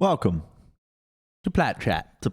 Welcome to Plat Chat. to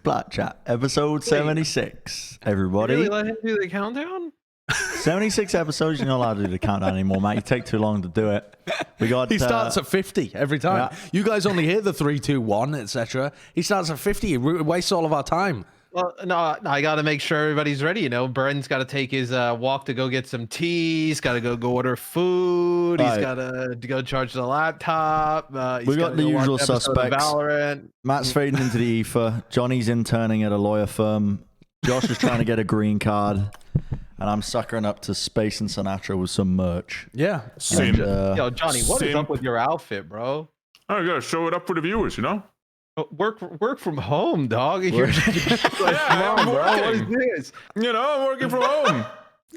Plat Chat, episode 76. Everybody, Really let him do the countdown? 76 episodes. You're not allowed to do the countdown anymore, Matt. You take too long to do it. We got. He starts at 50 every time. Yeah. You guys only hear the 3, 2, 1, etc. He starts at 50. He wastes all of our time. Well, no, I got to make sure everybody's ready. You know, Bren's got to take his walk to go get some tea. He's got to go order food. He's Right. got to go charge the laptop. We got the usual suspects. Valorant. Matt's fading into the ether. Johnny's interning at a lawyer firm. Josh is trying to get a green card. And I'm suckering up to Space and Sinatra with some merch. Yeah. And, Yo, Johnny, what is Same. up with your outfit, bro? I gotta show it up for the viewers, you know? Work from home, dog. You're Work- just like, Yeah, come on, I'm bro. What is working. this? You know, I'm working from home.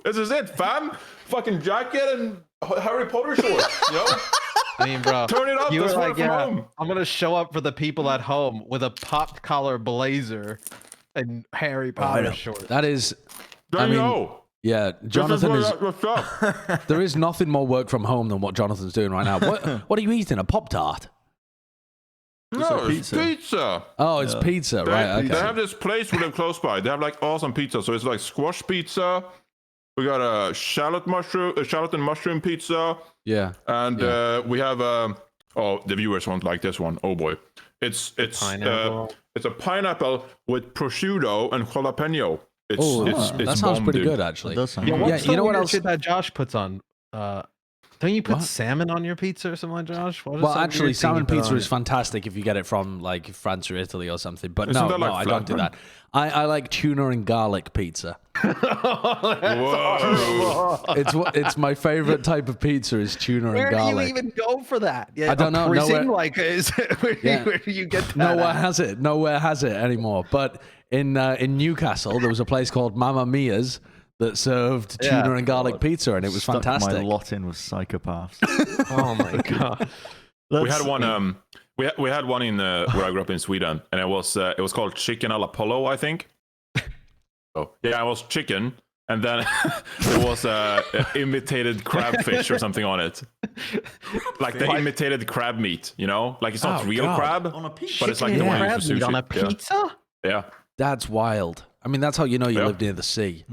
This is it, fam. Fucking jacket and Harry Potter shorts, you know? I mean, bro, Turn it up. you were Let's like, work from yeah, home. I'm gonna show up for the people at home with a popped collar blazer and Harry Potter know. shorts. That is, There I you mean, go. yeah, This Jonathan is, what's up. there is nothing more work from home than what Jonathan's doing right now. What are you eating? A Pop-Tart? No, it's pizza. pizza. Oh, it's pizza, right? They Okay. have this place we live close by. They have like awesome pizza. So it's like squash pizza. We got a shallot and mushroom pizza. Yeah. And we have oh, the viewers won't like this one. Oh boy, it's Pineapple. it's a pineapple with prosciutto and jalapeno. It's Oh, it's that sounds bomb, pretty dude. good, actually. That does sound Yeah, good. what's you the know what weird else- shit that Josh puts on? Don't you put What? salmon on your pizza or something like Josh? What is Well, some actually, weird thing salmon you put pizza on is it? fantastic if you get it from like France or Italy or something. But Isn't no, that like I don't do flatbread? that. I like tuna and garlic pizza. Whoa. It's my favorite type of pizza is tuna Where and do you garlic. even go for that? Yeah, I don't know, Prison, nowhere- like, is where, Yeah. where do you get that? Nowhere at? has it anymore. But in Newcastle, there was a place called Mamma Mia's that served Yeah. tuna and garlic pizza, and it was Stuck fantastic. My lot in with psychopaths. Oh my god. We had one. We had one in where I grew up in Sweden, and it was called chicken alla Polo, I think. Oh yeah, it was chicken, and then there was imitated crabfish or something on it, like the imitated crab meat. You know, like it's not Oh, real God. crab, On a pizza. but it's like the Chicken one and used for crab meat sushi. on a pizza? Yeah, That's wild. I mean, that's how you know you Yeah. live near the sea.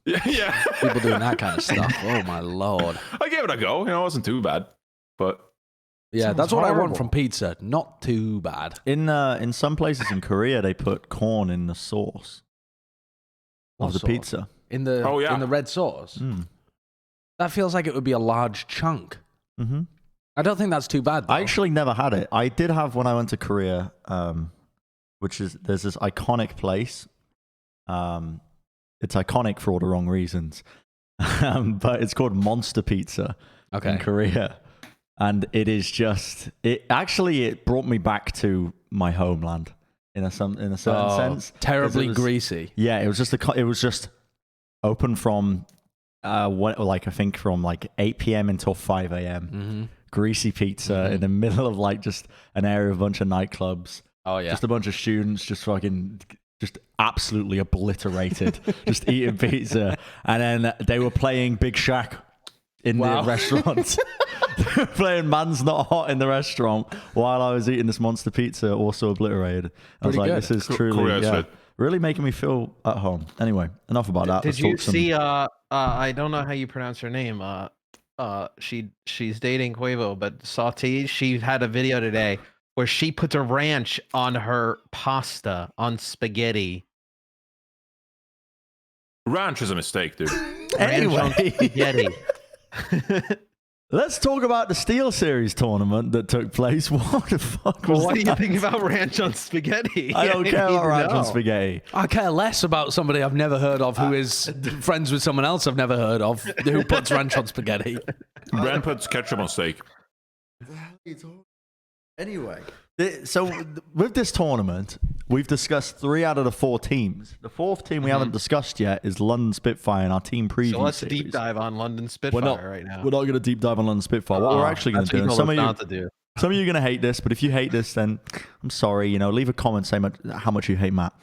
yeah. People doing that kind of stuff. Oh my lord. I gave it a go. You know, it wasn't too bad, but Yeah, Sounds that's what I want horrible. from pizza. Not too bad. In some places in Korea, they put corn in the sauce of What the sauce? pizza. In the Oh, yeah. in the red sauce. Mm. That feels like it would be a large chunk. Mm-hmm. I don't think that's too bad. Though. I actually never had it. I did have when I went to Korea, which is there's this iconic place. It's iconic for all the wrong reasons, but it's called Monster Pizza in Korea, and it is just it. Actually, it brought me back to my homeland in a certain sense. Terribly It was- greasy. Yeah, it was just open from I think from like 8 p.m. until 5 a.m. Mm-hmm. Greasy pizza in the middle of like just an area of a bunch of nightclubs. Oh yeah. Just a bunch of students just absolutely obliterated, just eating pizza. And then they were playing Big Shack in Wow. the restaurant. They were playing Man's Not Hot in the restaurant while I was eating this monster pizza, also obliterated. I was Pretty like, good. this is Korea truly is lit. really making me feel at home. Anyway, enough about that. Did Let's you talk some- see I don't know how you pronounce her name. She's dating Quavo, but Sauté, she had a video today where she puts a ranch on her pasta on spaghetti. ranch is a mistake, dude. Ranch on Anyway, spaghetti. let's talk about the Steelseries tournament that took place. What the fuck was Well, what do you that? think about ranch on spaghetti? I don't care need about to ranch on know. spaghetti. I care less about somebody I've never heard of who is friends with someone else I've never heard of who puts ranch on spaghetti. Bren puts ketchup on steak. Anyway, so with this tournament, we've discussed 3 out of the 4 teams. The 4th team we haven't discussed yet is London Spitfire in our team preview So let's series. deep dive on London We're Spitfire not right now. We're not going to deep dive on London Spitfire. What we're actually going to do, and some of you, not to do. some of you are going to hate this, but if you hate this, then I'm sorry. You know, leave a comment saying how much you hate Matt.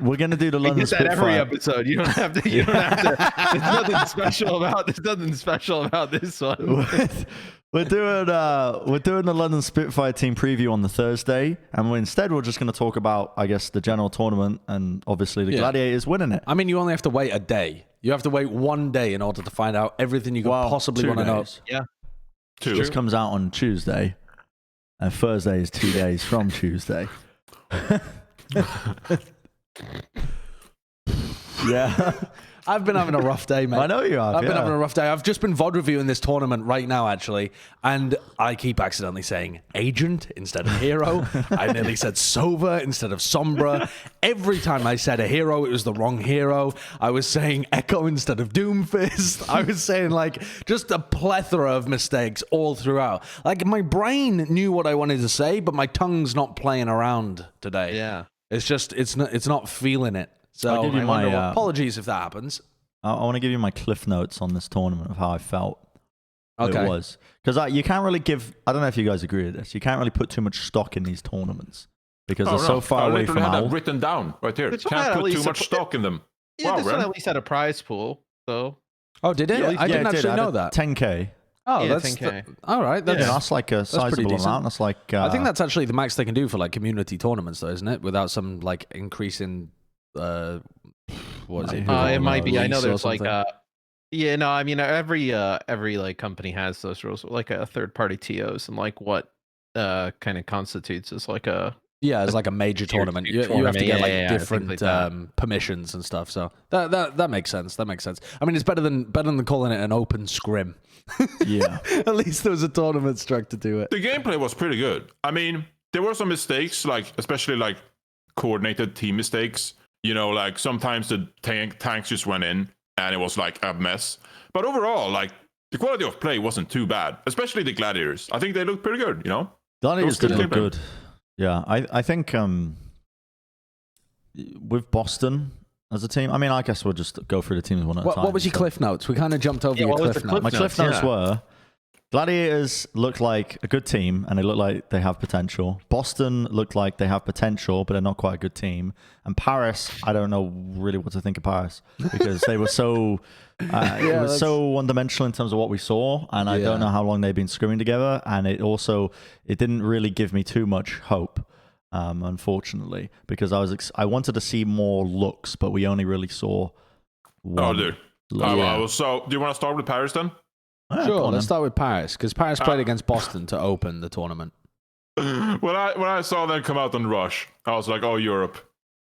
We're gonna do the London get that every Spitfire. episode. You don't have to. You don't have to. There's nothing special about. There's nothing special about this one. We're doing the London Spitfire team preview on the Thursday, and we're just going to talk about, I guess, the general tournament and obviously the Gladiators winning it. I mean, you only have to wait a day. You have to wait one day in order to find out everything you could possibly want to know. Yeah, This comes out on Tuesday, and Thursday is 2 days from Tuesday. Yeah. I've been having a rough day, mate. I know you have. I've been having a rough day. I've just been VOD reviewing this tournament right now, actually, and I keep accidentally saying agent instead of hero. I nearly said Sova instead of Sombra. Every time I said a hero, it was the wrong hero. I was saying Echo instead of Doomfist. I was saying, like, just a plethora of mistakes all throughout. Like, my brain knew what I wanted to say, but my tongue's not playing around today. yeah. It's just, it's not feeling it. So I'll give you apologies if that happens. I want to give you my cliff notes on this tournament of how I felt. Okay. It was. Because you can't really I don't know if you guys agree with this, you can't really put too much stock in these tournaments because they're so far away from I had Owl. that written down right here. This one Can't had at put too least much stock in them. Yeah, Wow, this one Bren. at least had a prize pool. So Oh, did it? I didn't actually know that. 10K. Oh, Yeah, that's 10K. all right. Yeah, That's, that's like a pretty sizable decent. amount. That's like I think that's actually the max they can do for like community tournaments, though, isn't it? Without some like increase in what is it? it might be. I know Lease or there's like something. yeah, no, I mean every like company has those rules, like a third party TOs and like what kind of constitutes as like a Yeah, it's like a major Tier tournament. 2 You have to tournament. get like Yeah, different things like that. permissions and stuff. So that makes sense. That makes sense. I mean, it's better than calling it an open scrim. Yeah. At least there was a tournament struck to do it. The gameplay was pretty good. I mean, there were some mistakes, like especially like coordinated team mistakes. You know, like sometimes the tanks just went in and it was like a mess. But overall, like the quality of play wasn't too bad, especially the Gladiators. I think they looked pretty good, you know? Gladiators did good look gameplay. good. Yeah, I think with Boston as a team, I mean, I guess we'll just go through the teams one at a time. What was your cliff notes? We kind of jumped over Yeah, your what was cliff the notes. My cliff cliff notes yeah. were Gladiators look like a good team and they look like they have potential. Boston looked like they have potential, but they're not quite a good team. And Paris, I don't know really what to think of Paris because they were so it was so one-dimensional in terms of what we saw, and I don't know how long they've been scrimming together. And it didn't really give me too much hope, unfortunately, because I wanted to see more looks, but we only really saw one. Oh, dude. So, do you want to start with Paris then? Yeah, Sure, go on let's then. start with Paris because Paris played against Boston to open the tournament. When I saw them come out on Rush, I was like, oh, Europe.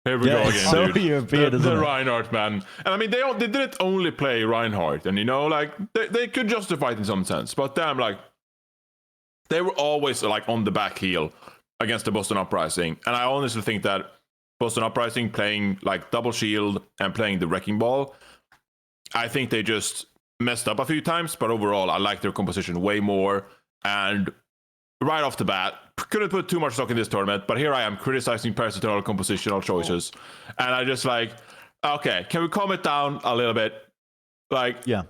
Here we go Yeah, again, it's so dude. European, the isn't it? Reinhardt, man. And I mean, they didn't only play Reinhardt, and you know, like they could justify it in some sense, but damn, like they were always like on the back heel against the Boston Uprising. And I honestly think that Boston Uprising playing like double shield and playing the wrecking ball, I think they just messed up a few times, but overall, I like their composition way more. And right off the bat, couldn't put too much stock in this tournament, but here I am criticizing Paris' eternal compositional choices. And I just like, okay, can we calm it down a little bit? Like, Yeah.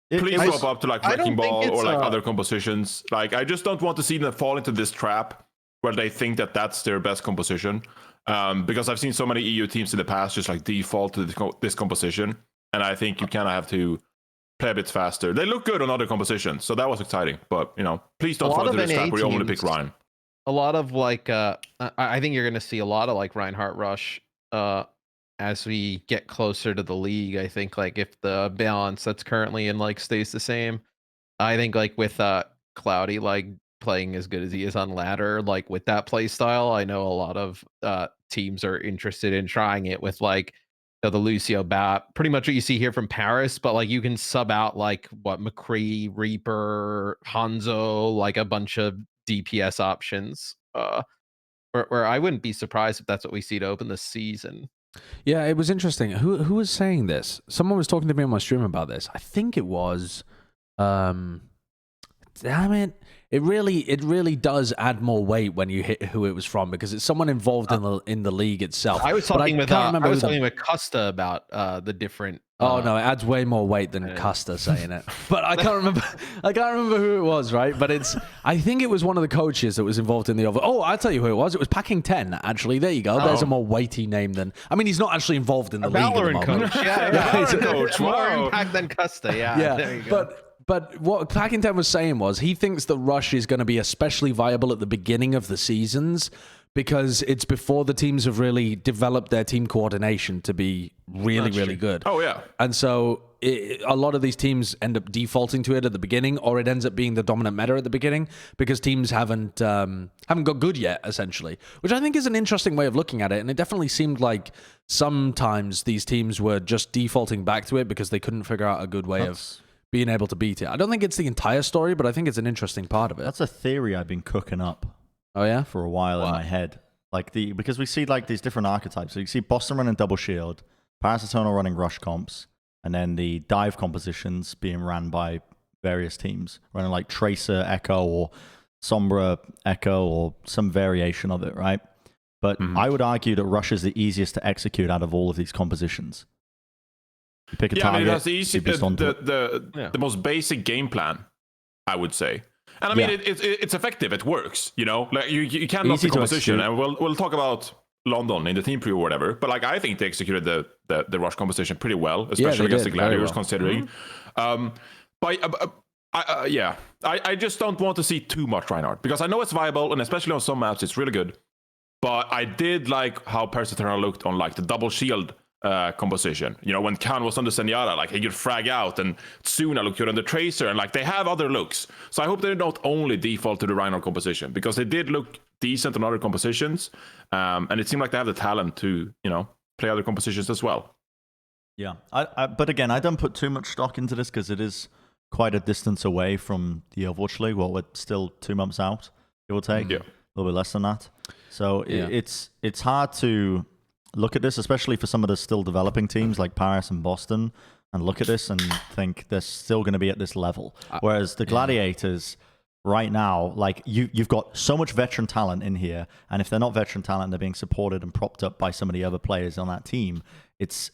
please swap up to like I don't wrecking think ball or it's, like other compositions. Like, I just don't want to see them fall into this trap where they think that that's their best composition. Because I've seen so many EU teams in the past just like default to this composition. And I think you kind of have to play a bit faster. They look good on other compositions, so that was exciting. But, you know, please don't fall into this trap where you only pick Ryan. A lot of like I think you're going to see a lot of like Reinhardt Rush as we get closer to the league. I think like if the balance that's currently in like stays the same, I think like with Cloudy like playing as good as he is on ladder, like with that play style, I know a lot of teams are interested in trying it with like the Lucio bat, pretty much what you see here from Paris, but like you can sub out like what McCree, Reaper, Hanzo, like a bunch of DPS options. Where I wouldn't be surprised if that's what we see to open the season. Yeah, it was interesting. Who was saying this? Someone was talking to me on my stream about this. I think it was damn it. It really does add more weight when you hit who it was from, because it's someone involved in the league itself. I was talking with Custa about the different. Oh no, it adds way more weight than Custa saying it. But I can't remember. I can't remember who it was, right? But I think it was one of the coaches that was involved in the over. Oh, I'll tell you who it was. It was Packing 10. Actually, there you go. There's a more weighty name than. I mean, he's not actually involved in the league. Valorant coach. Valorant coach. More impact than Custa. Yeah. There you go. But what Packing 10 was saying was he thinks that Rush is going to be especially viable at the beginning of the seasons, because it's before the teams have really developed their team coordination to be really good. Oh, yeah. And so a lot of these teams end up defaulting to it at the beginning, or it ends up being the dominant meta at the beginning because teams haven't got good yet, essentially, which I think is an interesting way of looking at it. And it definitely seemed like sometimes these teams were just defaulting back to it because they couldn't figure out a good way of being able to beat it. I don't think it's the entire story, but I think it's an interesting part of it. That's a theory I've been cooking up. Oh yeah, for a while in my head, because we see like these different archetypes. So you see Boston running double shield, Paris Eternal running rush comps, and then the dive compositions being ran by various teams, running like Tracer Echo or Sombra Echo or some variation of it, right? But I would argue that rush is the easiest to execute out of all of these compositions. You pick a target. I mean, that's the most basic game plan, I would say. And I mean, it's effective. It works. You know, like you can't lock the composition. And we'll talk about London in the team preview or whatever. But like, I think they executed the rush composition pretty well, especially against the Gladiators, considering. I just don't want to see too much Reinhardt, because I know it's viable, and especially on some maps, it's really good. But I did like how Paris Eternal looked on like the double shield composition. You know, when Khan was on the Zenyatta, like he could frag out, and Tsuna looked good on the Tracer, and like they have other looks. So I hope they not only default to the Reinhardt composition, because they did look decent on other compositions, and it seemed like they have the talent to, you know, play other compositions as well. Yeah, but again, I don't put too much stock into this because it is quite a distance away from the Overwatch League. Well, we're still 2 months out, it will take a little bit less than that. So it's hard to look at this, especially for some of the still developing teams like Paris and Boston, and look at this and think they're still going to be at this level. Whereas the Gladiators right now, like you've got so much veteran talent in here, and if they're not veteran talent, they're being supported and propped up by some of the other players on that team. It's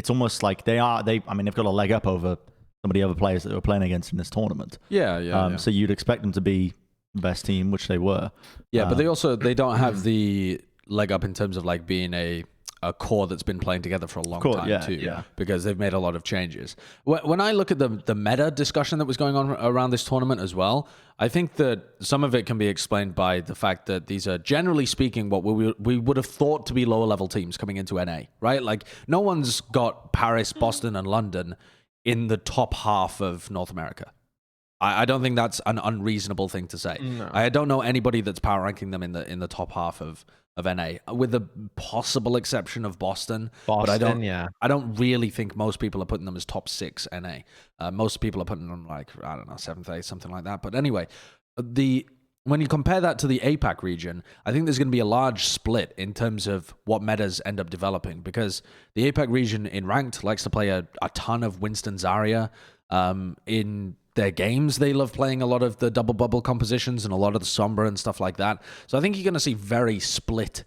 almost like they've got a leg up over some of the other players that they were playing against in this tournament. So you'd expect them to be the best team, which they were. Yeah, but they don't have the leg up in terms of like being a core that's been playing together for a long time too, because they've made a lot of changes. When I look at the meta discussion that was going on around this tournament as well, I think that some of it can be explained by the fact that these are, generally speaking, what we would have thought to be lower level teams coming into NA, right? Like no one's got Paris, Boston, and London in the top half of North America. I don't think that's an unreasonable thing to say. No. I don't know anybody that's power ranking them in the top half of NA, with the possible exception of Boston. But I don't really think most people are putting them as top 6 NA. Most people are putting them like, I don't know, 7th, 8th, something like that. But anyway, when you compare that to the APAC region, I think there's going to be a large split in terms of what metas end up developing, because the APAC region in ranked likes to play a ton of Winston Zarya. In their games, they love playing a lot of the double bubble compositions and a lot of the Sombra and stuff like that. So I think you're going to see very split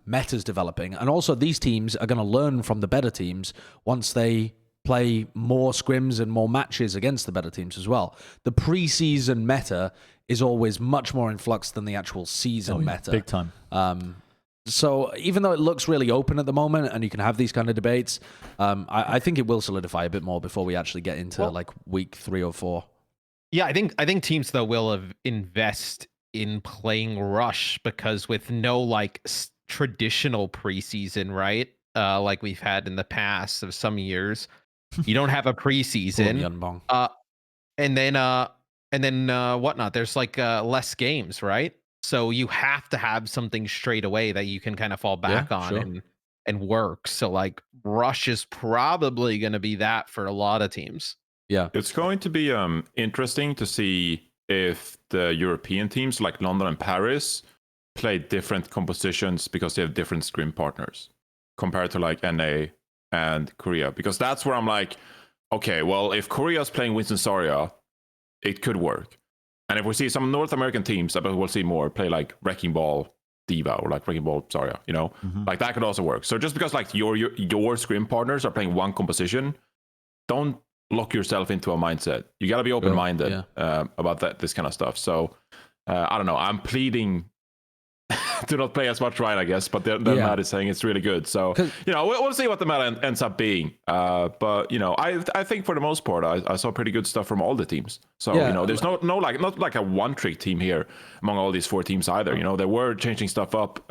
metas developing. And also these teams are going to learn from the better teams once they play more scrims and more matches against the better teams as well. The preseason meta is always much more in flux than the actual season meta. Big time. So even though it looks really open at the moment and you can have these kind of debates, I think it will solidify a bit more before we actually get into like week 3 or 4. Yeah, I think teams though will invest in playing Rush, because with no like traditional preseason, right? Like we've had in the past of some years, you don't have a preseason. And then whatnot. There's like less games, right? So you have to have something straight away that you can kind of fall back on and work. So like Rush is probably going to be that for a lot of teams. Yeah. It's going to be interesting to see if the European teams like London and Paris play different compositions because they have different scrim partners compared to like NA and Korea. Because that's where I'm like, okay, well, if Korea's playing Winston Zarya it could work. And if we see some North American teams, I bet we'll see more play like Wrecking Ball Diva or like Wrecking Ball Zarya, like that could also work. So just because like your scrim partners are playing one composition, don't lock yourself into a mindset. You got to be open-minded about this kind of stuff. So I don't know. I'm pleading to not play as much right, I guess, but then Matt is saying it's really good. So we'll see what the meta ends up being. But I think for the most part, I saw pretty good stuff from all the teams. So there's not like a one-trick team here among all these 4 teams either. They were changing stuff up.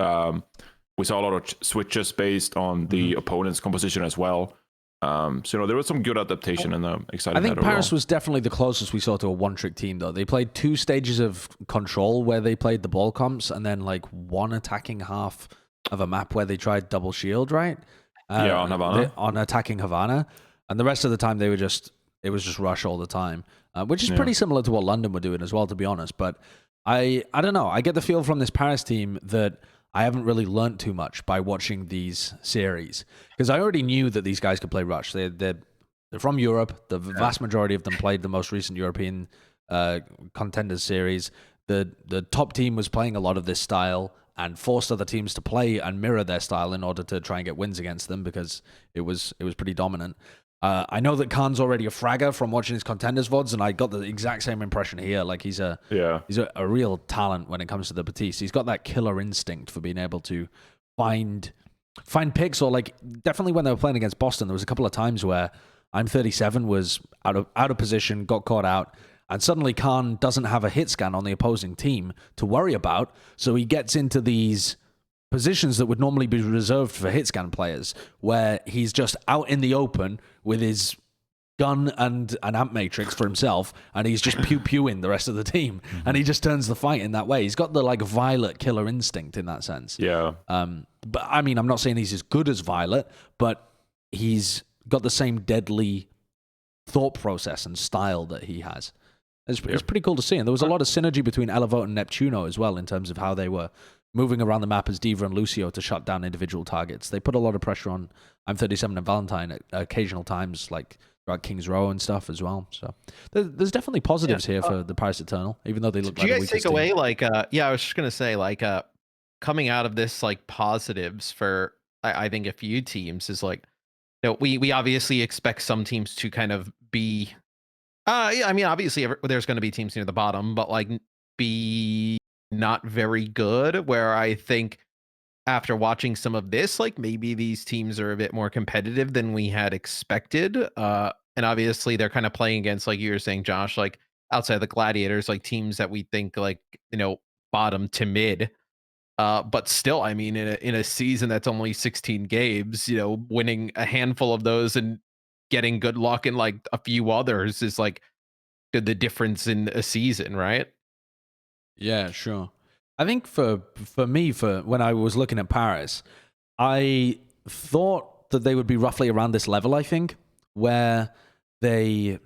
We saw a lot of switches based on the opponent's composition as well. So there was some good adaptation and exciting. I think Paris was definitely the closest we saw to a one-trick team, though. They played 2 stages of control where they played the ball comps, and then like 1 attacking half of a map where they tried double shield, right? On Havana. On attacking Havana, and the rest of the time it was just rush all the time, which is pretty similar to what London were doing as well, to be honest. But I don't know. I get the feel from this Paris team that I haven't really learnt too much by watching these series, because I already knew that these guys could play rush. They're from Europe. The vast majority of them played the most recent European contenders series. The top team was playing a lot of this style and forced other teams to play and mirror their style in order to try and get wins against them, because it was pretty dominant. I know that Khan's already a fragger from watching his contenders VODs, and I got the exact same impression here. Like he's a real talent when it comes to the Batiste. He's got that killer instinct for being able to find picks, or like definitely when they were playing against Boston, there was a couple of times where I'm37 was out of position, got caught out, and suddenly Khan doesn't have a hit scan on the opposing team to worry about, so he gets into these positions that would normally be reserved for hit scan players, where he's just out in the open with his gun and an amp matrix for himself, and he's just pew-pewing the rest of the team, and he just turns the fight in that way. He's got the like Violet killer instinct in that sense. But I mean, I'm not saying he's as good as Violet, but he's got the same deadly thought process and style that he has. It's pretty cool to see, and there was a lot of synergy between Elevote and Neptuno as well in terms of how they were moving around the map as Diva and Lucio to shut down individual targets. They put a lot of pressure on I'm37 and Valentine at occasional times, like throughout King's Row and stuff as well. So there's definitely positives here for the Paris Eternal, even though they look like a weakest team. Do you guys take away, like, I was just going to say, like, coming out of this, like, positives for, I think, a few teams is, like, we obviously expect some teams to kind of be, I mean, obviously there's going to be teams near the bottom, but, like, be not very good, where I think after watching some of this, like maybe these teams are a bit more competitive than we had expected. And obviously they're kind of playing against, like you were saying, Josh, like outside the Gladiators, like teams that we think like, bottom to mid. But still, I mean, in a season that's only 16 games, winning a handful of those and getting good luck in like a few others is like the difference in a season, right? Yeah, sure. I think for me, when I was looking at Paris, I thought that they would be roughly around this level, I think, where they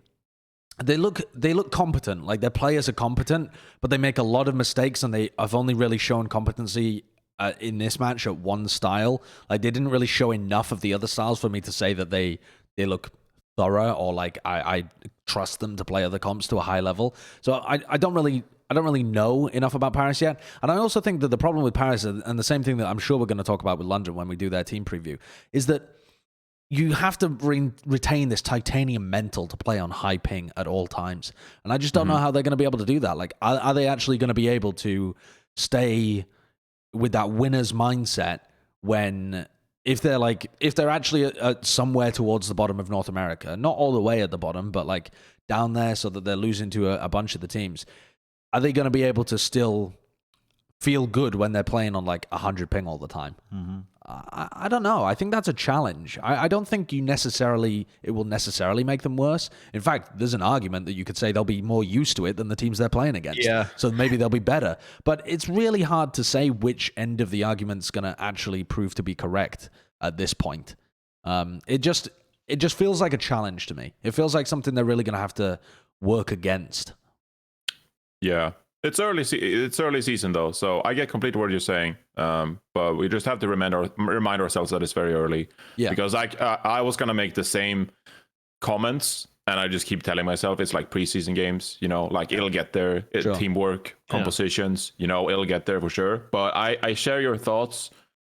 look competent, like their players are competent, but they make a lot of mistakes, and they have only really shown competency in this match at one style. Like they didn't really show enough of the other styles for me to say that they look thorough, or like I trust them to play other comps to a high level. So I don't really know enough about Paris yet. And I also think that the problem with Paris, and the same thing that I'm sure we're going to talk about with London when we do their team preview, is that you have to retain this titanium mental to play on high ping at all times. And I just don't know how they're going to be able to do that. Like, are they actually going to be able to stay with that winner's mindset if they're actually somewhere towards the bottom of North America, not all the way at the bottom, but like down there, so that they're losing to a bunch of the teams? Are they going to be able to still feel good when they're playing on like 100 ping all the time? I don't know. I think that's a challenge. I don't think it will necessarily make them worse. In fact, there's an argument that you could say they'll be more used to it than the teams they're playing against. Yeah. So maybe they'll be better. But it's really hard to say which end of the argument's going to actually prove to be correct at this point. It just feels like a challenge to me. It feels like something they're really going to have to work against. Yeah, it's early season though, so I get completely what you're saying. But we just have to remind ourselves that it's very early. Yeah. Because I was gonna make the same comments and I just keep telling myself it's like preseason games, like it'll get there. Sure. Teamwork, compositions, it'll get there for sure. But I share your thoughts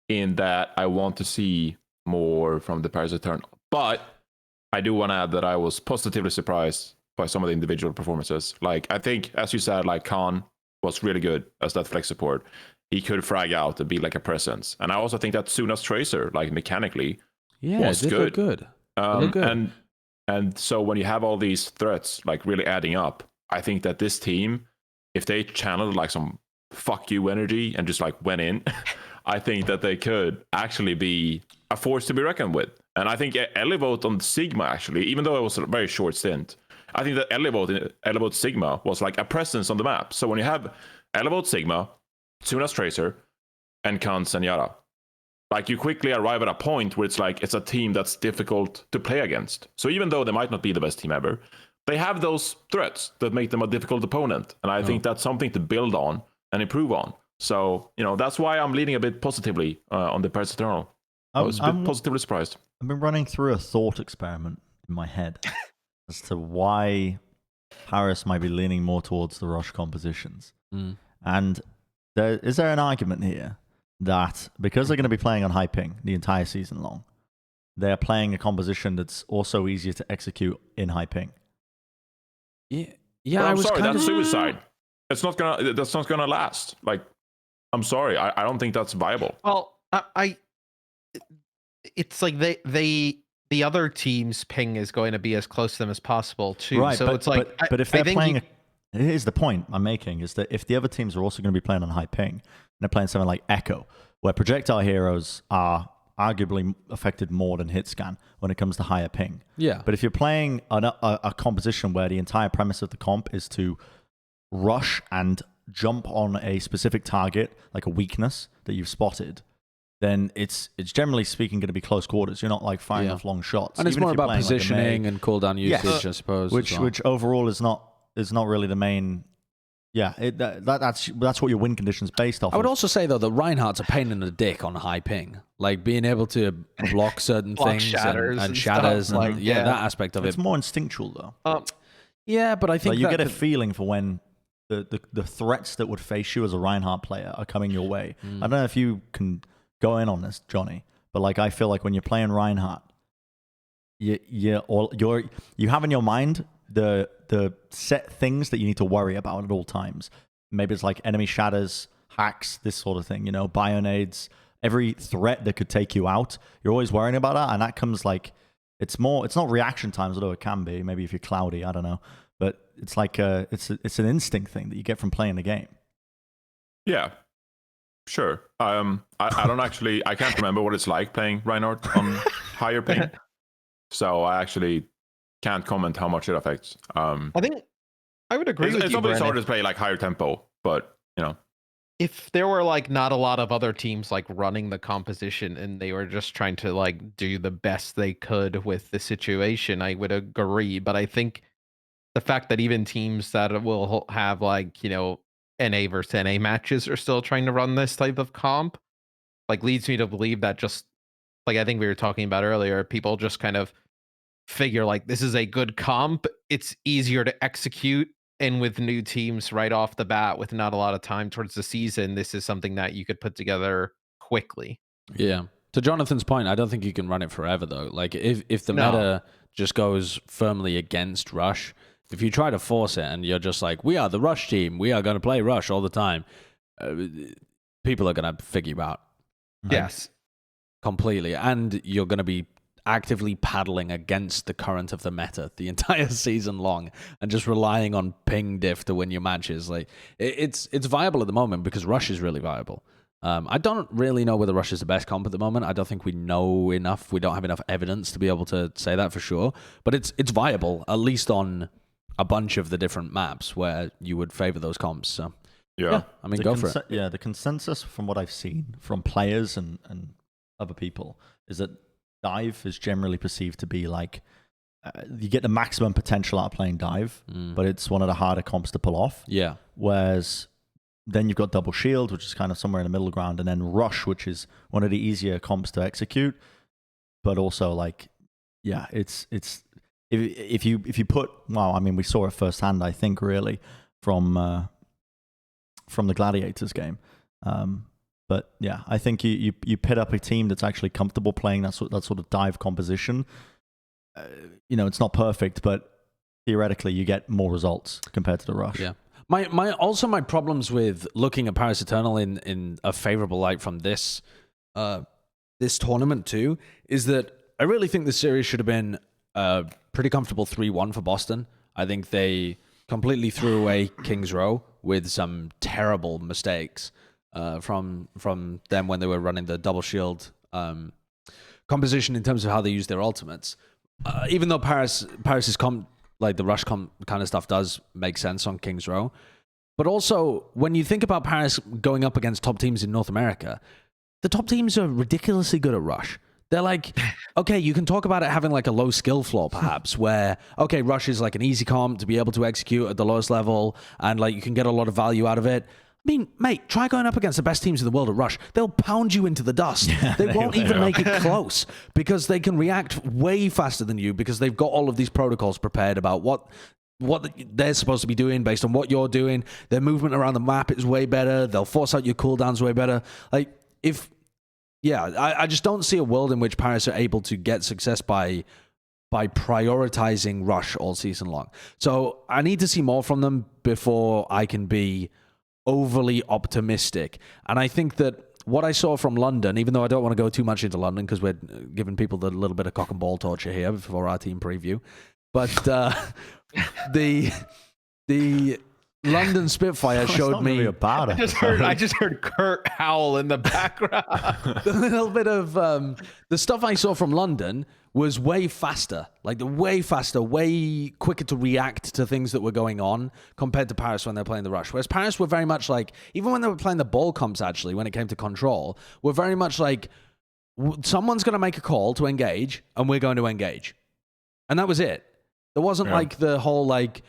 in that I want to see more from the Paris Eternal. But I do want to add that I was positively surprised by some of the individual performances. Like, I think, as you said, like Khan was really good as that flex support. He could frag out and be like a presence. And I also think that Suna's Tracer, like mechanically, was good. Look good. And so when you have all these threats like really adding up, I think that this team, if they channeled like some fuck you energy and just like went in, I think that they could actually be a force to be reckoned with. And I think Elevote on Sigma, actually, even though it was a very short stint, I think that Elevote Sigma was like a presence on the map. So when you have Elevote Sigma, Suna's Tracer, and Khan Senyara, like you quickly arrive at a point where it's like it's a team that's difficult to play against. So even though they might not be the best team ever, they have those threats that make them a difficult opponent. And I think that's something to build on and improve on. So, that's why I'm leaning a bit positively on the Paris Eternal. I was a bit positively surprised. I've been running through a thought experiment in my head as to why Paris might be leaning more towards the Rush compositions. And is there an argument here that because they're going to be playing on high ping the entire season long, they're playing a composition that's also easier to execute in high ping? Yeah. Well, I'm sorry, that's suicide. That's not gonna last. Like, I'm sorry, I don't think that's viable. Well, it's like the other team's ping is going to be as close to them as possible too. Right, so it's like, but if they're playing, here's the point I'm making, is that if the other teams are also going to be playing on high ping, and they're playing something like Echo, where projectile heroes are arguably affected more than hit scan when it comes to higher ping. Yeah. But if you're playing a composition where the entire premise of the comp is to rush and jump on a specific target, like a weakness that you've spotted, then it's generally speaking going to be close quarters. You're not like firing off long shots. And it's more about positioning and cooldown usage, I suppose. Which overall is not really the main. Yeah, that's what your win condition's based off. I would also say though that Reinhardt's a pain in the dick on high ping, like being able to block certain things shatters and shatters, and that aspect of it. It's more instinctual though. Yeah, but I think like you get a feeling for when the threats that would face you as a Reinhardt player are coming your way. I don't know if you can go in on this, Johnny, but like I feel like when you're playing Reinhardt, you have in your mind the set things that you need to worry about at all times. Maybe it's like enemy shatters, hacks, this sort of thing, bionades, every threat that could take you out. You're always worrying about that, and that comes like it's not reaction times, although it can be. Maybe if you're cloudy, I don't know. But it's like it's an instinct thing that you get from playing the game. Yeah, sure. I don't actually. I can't remember what it's like playing Reinhardt on higher ping, so I actually can't comment how much it affects. I think I would agree with you. It's obviously hard to play like higher tempo, but if there were like not a lot of other teams like running the composition and they were just trying to like do the best they could with the situation, I would agree. But I think the fact that even teams that will have like, NA versus NA matches are still trying to run this type of comp, like leads me to believe that just like I think we were talking about earlier, people just kind of figure like this is a good comp. It's easier to execute. And with new teams right off the bat, with not a lot of time towards the season, this is something that you could put together quickly. Yeah. To Jonathan's point, I don't think you can run it forever, though. Like, if the meta just goes firmly against Rush, if you try to force it and you're just like, we are the Rush team, we are going to play Rush all the time, people are going to figure you out. Yes. Completely. And you're going to be actively paddling against the current of the meta the entire season long and just relying on ping diff to win your matches. Like it's viable at the moment because Rush is really viable. I don't really know whether Rush is the best comp at the moment. I don't think we know enough. We don't have enough evidence to be able to say that for sure. But it's viable, at least on a bunch of the different maps where you would favor those comps. So yeah I mean, go for it. Yeah, the consensus from what I've seen from players and other people is that Dive is generally perceived to be like you get the maximum potential out of playing Dive, but it's one of the harder comps to pull off. Yeah. Whereas then you've got Double Shield, which is kind of somewhere in the middle ground, and then Rush, which is one of the easier comps to execute. But also, like, yeah, it's if if you put, well, I mean, we saw it firsthand, I think, really from the Gladiators game. But yeah, I think you pit up a team that's actually comfortable playing that sort of dive composition. It's not perfect, but theoretically, you get more results compared to the Rush. Yeah. My problems with looking at Paris Eternal in a favorable light from this tournament too is that I really think this series should have been pretty comfortable 3-1 for Boston. I think they completely threw away King's Row with some terrible mistakes from them when they were running the double shield composition in terms of how they use their ultimates. Even though Paris's like the Rush kind of stuff does make sense on King's Row. But also, when you think about Paris going up against top teams in North America, the top teams are ridiculously good at Rush. They're like, okay, you can talk about it having like a low skill floor, perhaps, where, okay, Rush is like an easy comp to be able to execute at the lowest level, and like you can get a lot of value out of it. I mean, mate, try going up against the best teams in the world at Rush. They'll pound you into the dust. They won't even make it close because they can react way faster than you because they've got all of these protocols prepared about what they're supposed to be doing based on what you're doing. Their movement around the map is way better. They'll force out your cooldowns way better. I just don't see a world in which Paris are able to get success by prioritizing Rush all season long. So I need to see more from them before I can be overly optimistic. And I think that what I saw from London, even though I don't want to go too much into London because we're giving people the little bit of cock and ball torture here before our team preview, but the London Spitfire showed me about it. I just heard Kurt howl in the background. A little bit of the stuff I saw from London was way faster, way quicker to react to things that were going on compared to Paris when they're playing the Rush. Whereas Paris were very much like, even when they were playing the ball comps, actually, when it came to control, were very much like, someone's going to make a call to engage, and we're going to engage. And that was it. There wasn't like the whole like,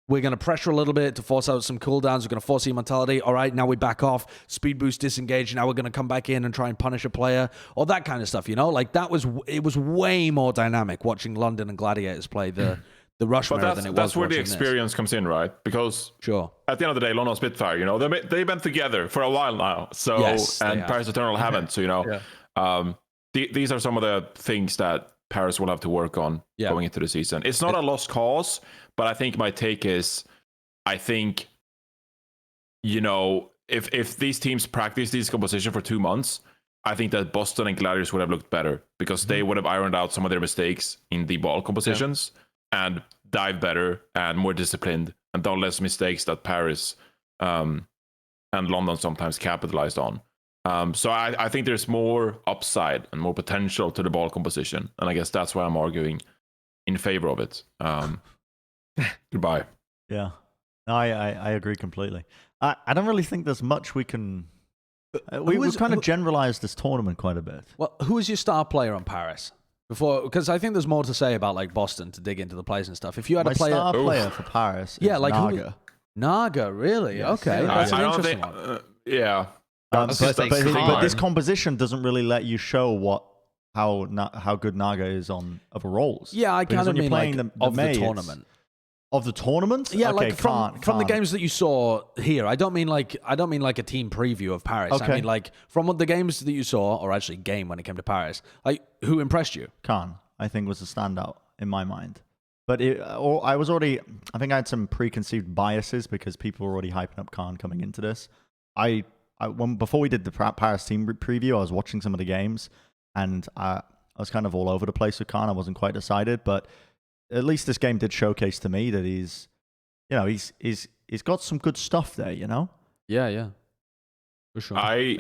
we're going to pressure a little bit to force out some cooldowns. We're going to force immortality. All right, now we back off. Speed boost, disengage. Now we're going to come back in and try and punish a player. Or that kind of stuff, Like it was way more dynamic watching London and Gladiators play the Rush mirror than it was. That's where the experience comes in, right? Because at the end of the day, London Spitfire, they've been together for a while now. So and Paris Eternal haven't. So these are some of the things that Paris will have to work on going into the season. It's not a lost cause, but I think my take is, if these teams practice this composition for 2 months, I think that Boston and Gladiators would have looked better because they would have ironed out some of their mistakes in the ball compositions and dive better and more disciplined and done less mistakes that Paris and London sometimes capitalized on. So I think there's more upside and more potential to the ball composition. And I guess that's why I'm arguing in favor of it. Goodbye. Yeah. No, I agree completely. I don't really think there's much we can... We've kind of generalized this tournament quite a bit. Well, who is your star player on Paris? Because I think there's more to say about like Boston to dig into the plays and stuff. If you had a player... star player for Paris is Naga. Naga, really? Yes. Okay. That's an interesting one. But this composition doesn't really let you show how good Naga is on other roles. Yeah, I kind of mean like the tournament. Of the tournament? Yeah, okay, like from the games that you saw here. I don't mean like a team preview of Paris. Okay. I mean like from the games that you saw, or actually game when it came to Paris. Like who impressed you? Khan, I think, was a standout in my mind. But I think I had some preconceived biases because people were already hyping up Khan coming into this. Before we did the Paris team preview, I was watching some of the games, and I was kind of all over the place with Khan. I wasn't quite decided, but at least this game did showcase to me that he's got some good stuff there. Yeah, for sure. I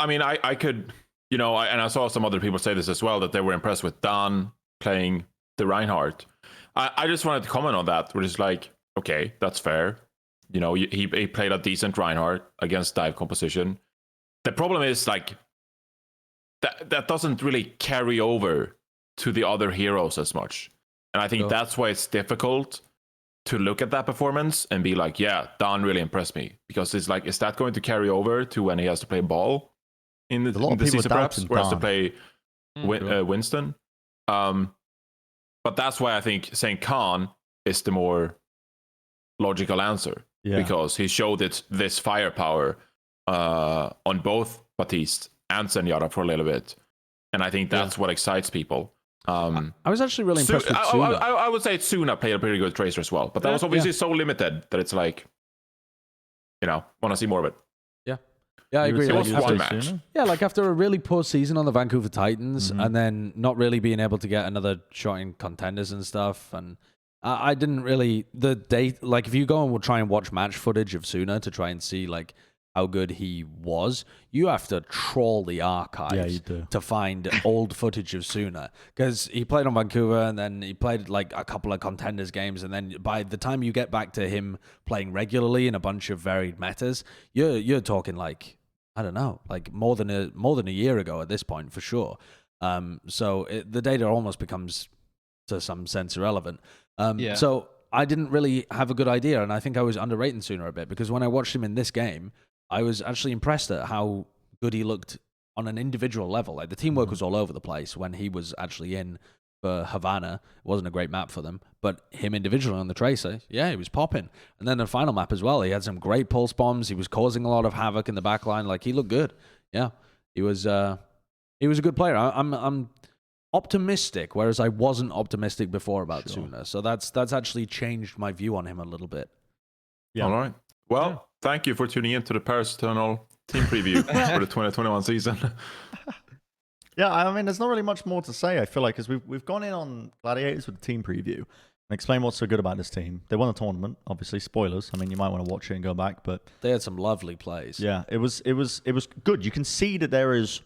mean, I could, and I saw some other people say this as well, that they were impressed with Dan playing the Reinhardt. I just wanted to comment on that, which is like, okay, that's fair. He played a decent Reinhardt against dive composition. The problem is like that doesn't really carry over to the other heroes as much. And I think that's why it's difficult to look at that performance and be like, yeah, Dan really impressed me. Because it's like, is that going to carry over to when he has to play ball in the season perhaps? Or has to play Winston? But that's why I think saying Khan is the more logical answer. Because he showed this firepower on both Batiste and Zenyatta for a little bit. And I think that's what excites people. I was actually really impressed with Suna. I would say Suna played a pretty good Tracer as well. But that was obviously so limited that it's like, want to see more of it. Yeah, I agree. It was one match. Yeah, like after a really poor season on the Vancouver Titans and then not really being able to get another shot in contenders and stuff. And I didn't really, if you go and will try and watch match footage of Suna to try and see like how good he was, you have to trawl the archives to find old footage of Suna. Because he played on Vancouver and then he played like a couple of contenders games. And then by the time you get back to him playing regularly in a bunch of varied metas, you're talking like, I don't know, like more than a year ago at this point for sure. So the data almost becomes to some sense irrelevant. So I didn't really have a good idea, and I think I was underrating Suna a bit because when I watched him in this game, I was actually impressed at how good he looked on an individual level. Like the teamwork was all over the place when he was actually in for Havana. It wasn't a great map for them, but him individually on the Tracer, he was popping. And then the final map as well, he had some great pulse bombs. He was causing a lot of havoc in the back line. Like he looked good. Yeah, he was a good player. I'm optimistic, whereas I wasn't optimistic before about Suna. So that's actually changed my view on him a little bit. Yeah. All right. Well, thank you for tuning in to the Paris Eternal team preview for the 2021 season. Yeah, I mean, there's not really much more to say, I feel like, because we've gone in on Gladiators with the team preview and explain what's so good about this team. They won the tournament, obviously, spoilers. I mean, you might want to watch it and go back, but they had some lovely plays. Yeah, it was good. You can see that there is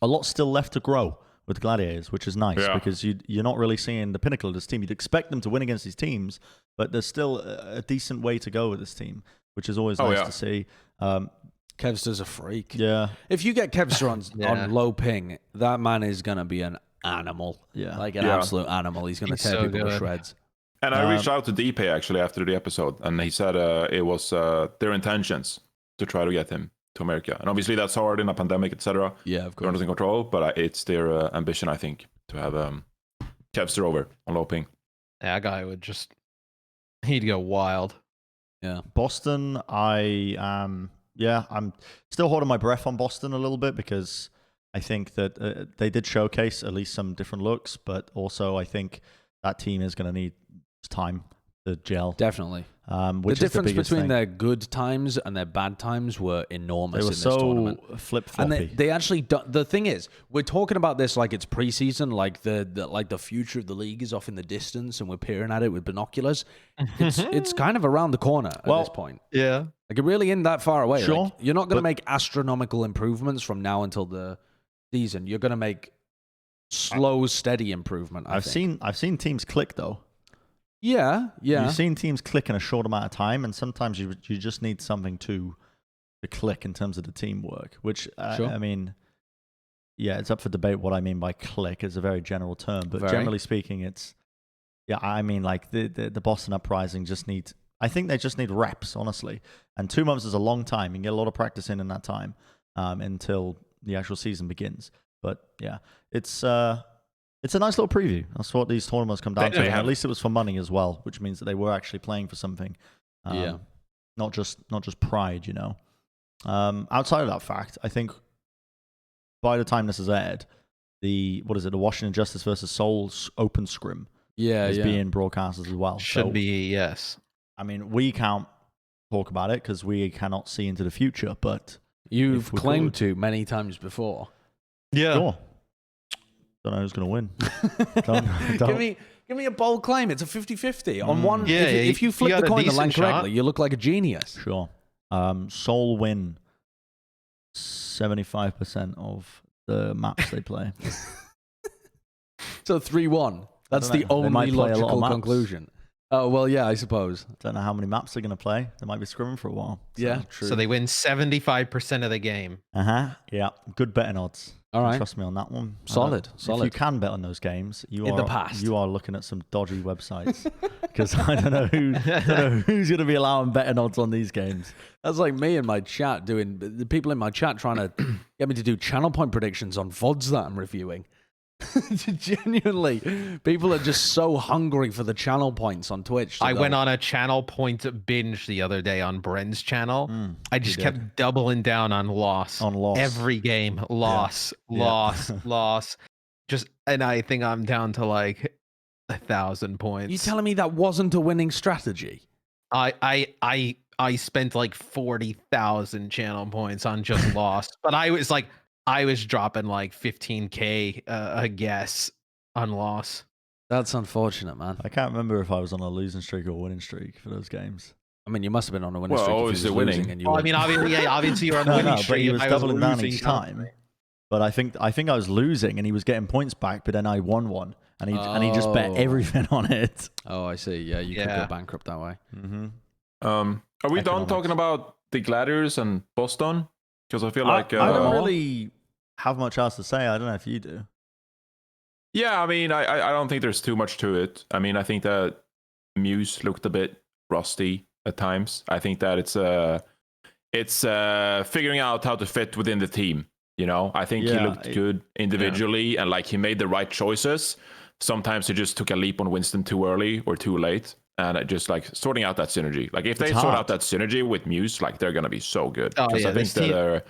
a lot still left to grow with Gladiators, which is nice because you're not really seeing the pinnacle of this team. You'd expect them to win against these teams, but there's still a decent way to go with this team, which is always nice to see. Kevster's a freak. Yeah. If you get Kevster on low ping, that man is going to be an animal. Yeah. Like an absolute animal. He's going to tear people to shreds. And I reached out to DP actually after the episode, and he said it was their intentions to try to get him to America. And obviously that's hard in a pandemic, etc. Yeah, of course. They're not in control, but it's their ambition, I think, to have Kevster over on low ping. That guy he'd go wild. Yeah. Boston, I'm still holding my breath on Boston a little bit because I think that they did showcase at least some different looks, but also I think that team is going to need time to gel. Definitely. Which the difference between thing. their good times and their bad times were enormous in this tournament. Flip-floppy. And they actually the thing is, we're talking about this like it's preseason, like the future of the league is off in the distance and we're peering at it with binoculars. It's kind of around the corner at this point. Yeah. Like, it really isn't that far away. Sure. Like, you're not going to make astronomical improvements from now until the season. You're going to make slow, steady improvement, I think. I've seen teams click, though. Yeah. You've seen teams click in a short amount of time, and sometimes you just need something to click in terms of the teamwork, which, I mean, it's up for debate what I mean by click. It's a very general term, but generally speaking, it's, I mean, like, the Boston Uprising I think they just need reps, honestly. And 2 months is a long time. You can get a lot of practice in that time until the actual season begins. But yeah, it's a nice little preview. That's what these tournaments come down to. And at least it was for money as well, which means that they were actually playing for something. Not just pride, you know. Outside of that fact, I think by the time this is aired, the Washington Justice versus Seoul's open scrim is being broadcasted as well. Should be, yes. I mean, we can't talk about it because we cannot see into the future, but you've claimed to many times before. Yeah. Sure. Don't know who's going to win. don't. Give me a bold claim. It's a 50-50. On one, if you flip the coin the line correctly, you look like a genius. Sure. Seoul win 75% of the maps they play. So 3-1. That's the only logical conclusion. Oh, well, yeah, I suppose. Don't know how many maps they're going to play. They might be scrimming for a while. So. True. So they win 75% of the game. Yeah. Good betting odds. All right. Trust me on that one. Solid. If you can bet on those games, in the past, you are looking at some dodgy websites because I don't know who's going to be allowing betting odds on these games. That's like me in my chat the people in my chat trying to get me to do channel point predictions on VODs that I'm reviewing. Genuinely, people are just so hungry for the channel points on Twitch. I went on a channel point binge the other day on Bren's channel. I just kept doubling down on loss. On loss. Every game. Loss. And I think I'm down to like 1,000 points. You telling me that wasn't a winning strategy? I spent like 40,000 channel points on just loss. But I was dropping like 15K a guess on loss. That's unfortunate, man. I can't remember if I was on a losing streak or a winning streak for those games. I mean, you must have been on a winning streak. Always if you was winning. losing and you Well, I mean, obviously you're on the winning streak. But he was I doubling down each losing time. constantly. But I think I was losing and he was getting points back, but then I won one. And he just bet everything on it. Oh, I see. Yeah, you could go bankrupt that way. Mm-hmm. Are we done talking about the Gladiators and Boston? Because I feel like I don't really have much else to say. I don't know if you do. Yeah, I mean, I don't think there's too much to it. I mean, I think that Muse looked a bit rusty at times. I think that it's figuring out how to fit within the team. You know, I think he looked good individually and like he made the right choices. Sometimes he just took a leap on Winston too early or too late. And just like sorting out that synergy. Like if they sort out that synergy with Muse, like they're gonna be so good. Because I think that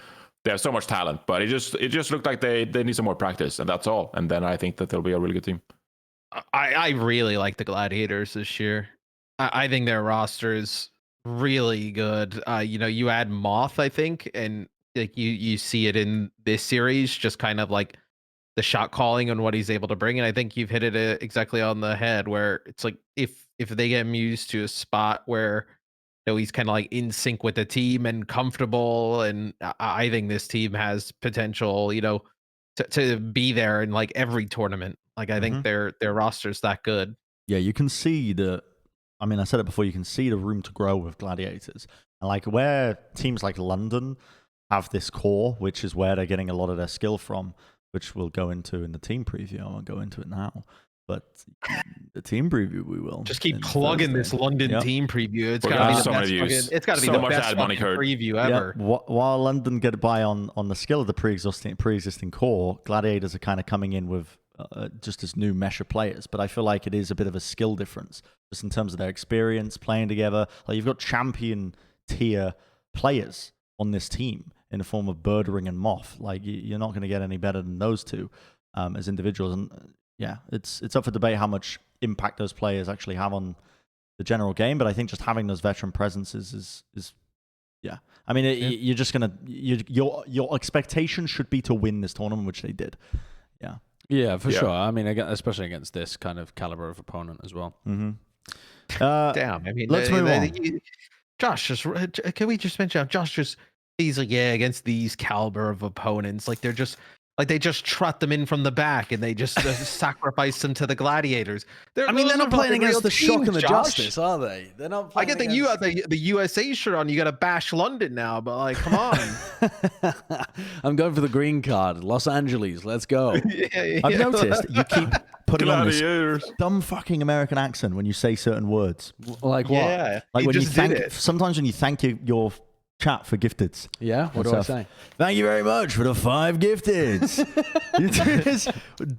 they have so much talent, but it just looked like they need some more practice, and that's all. And then I think that they'll be a really good team. I really like the Gladiators this year. I think their roster is really good. You add Moth, I think, and like you see it in this series, just kind of like the shot calling and what he's able to bring. And I think you've hit it exactly on the head, where it's like if they get Muse to a spot where he's kind of like in sync with the team and comfortable, and I think this team has potential, to be there in like every tournament. Like I think their roster's that good. Yeah, you can see I said it before, you can see the room to grow with Gladiators. And like where teams like London have this core, which is where they're getting a lot of their skill from, which we'll go into in the team preview. I won't go into it now. But the team preview, we will. Just keep plugging this London team preview. It's got to be the best. It's got to be the best preview ever. While London get by on the skill of the pre-existing core, Gladiators are kind of coming in with just this new mesh of players. But I feel like it is a bit of a skill difference, just in terms of their experience playing together. Like you've got champion tier players on this team in the form of Birdring and Moth. Like you're not going to get any better than those two as individuals. And yeah, it's up for debate how much impact those players actually have on the general game, but I think just having those veteran presences is yeah. I mean, you're just gonna your expectation should be to win this tournament, which they did. Yeah. Yeah, for sure. I mean, especially against this kind of caliber of opponent as well. Mm-hmm. Damn. I mean, let's move on. Josh, can we just mention Josh? He's like, yeah, against these caliber of opponents, like they just trot them in from the back and they just sacrifice them to the Gladiators. They're not playing against the Shock and the Justice, are they? They're not. I get that you have the USA shirt on. You got to bash London now, but like, come on. I'm going for the green card. Los Angeles, let's go. I've noticed you keep putting on this dumb fucking American accent when you say certain words. Like what? Yeah, like when you thank. Sometimes when you thank your chat for gifteds. Yeah? What do I say? Thank you very much for the 5 gifteds. You do this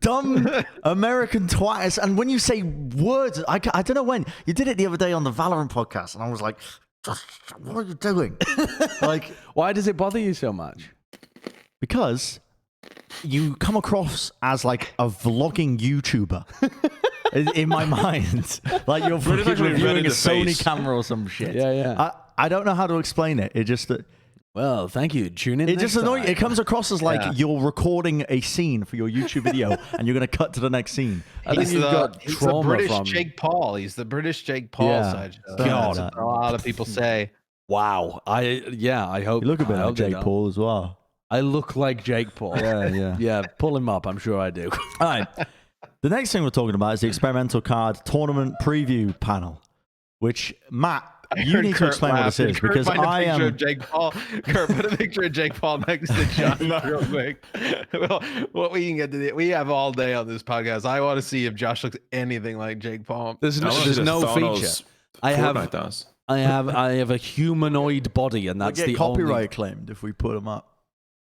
dumb American twat. And when you say words, I don't know when. You did it the other day on the Valorant podcast, and I was like, what are you doing? Like, why does it bother you so much? Because you come across as like a vlogging YouTuber. In my mind. Like you're reviewing a Sony camera or some shit. Yeah. I don't know how to explain it. It just... well, thank you. Tune in. It just annoys. It comes across as like you're recording a scene for your YouTube video, and you're going to cut to the next scene. I think you've got trauma the British from Jake Paul. He's the British Jake Paul side. God, that's what a lot of people say. Wow. I hope you look a bit like Jake Paul as well. I look like Jake Paul. Yeah. Pull him up. I'm sure I do. All right. The next thing we're talking about is the experimental card tournament preview panel, which Matt. You need to explain what this is, because I am. Jake Paul. Kurt, put a picture of Jake Paul next to Josh real quick. Well, what we can get to we have all day on this podcast. I want to see if Josh looks anything like Jake Paul. There's no feature. I have a humanoid body, and that's the copyright claimed if we put him up.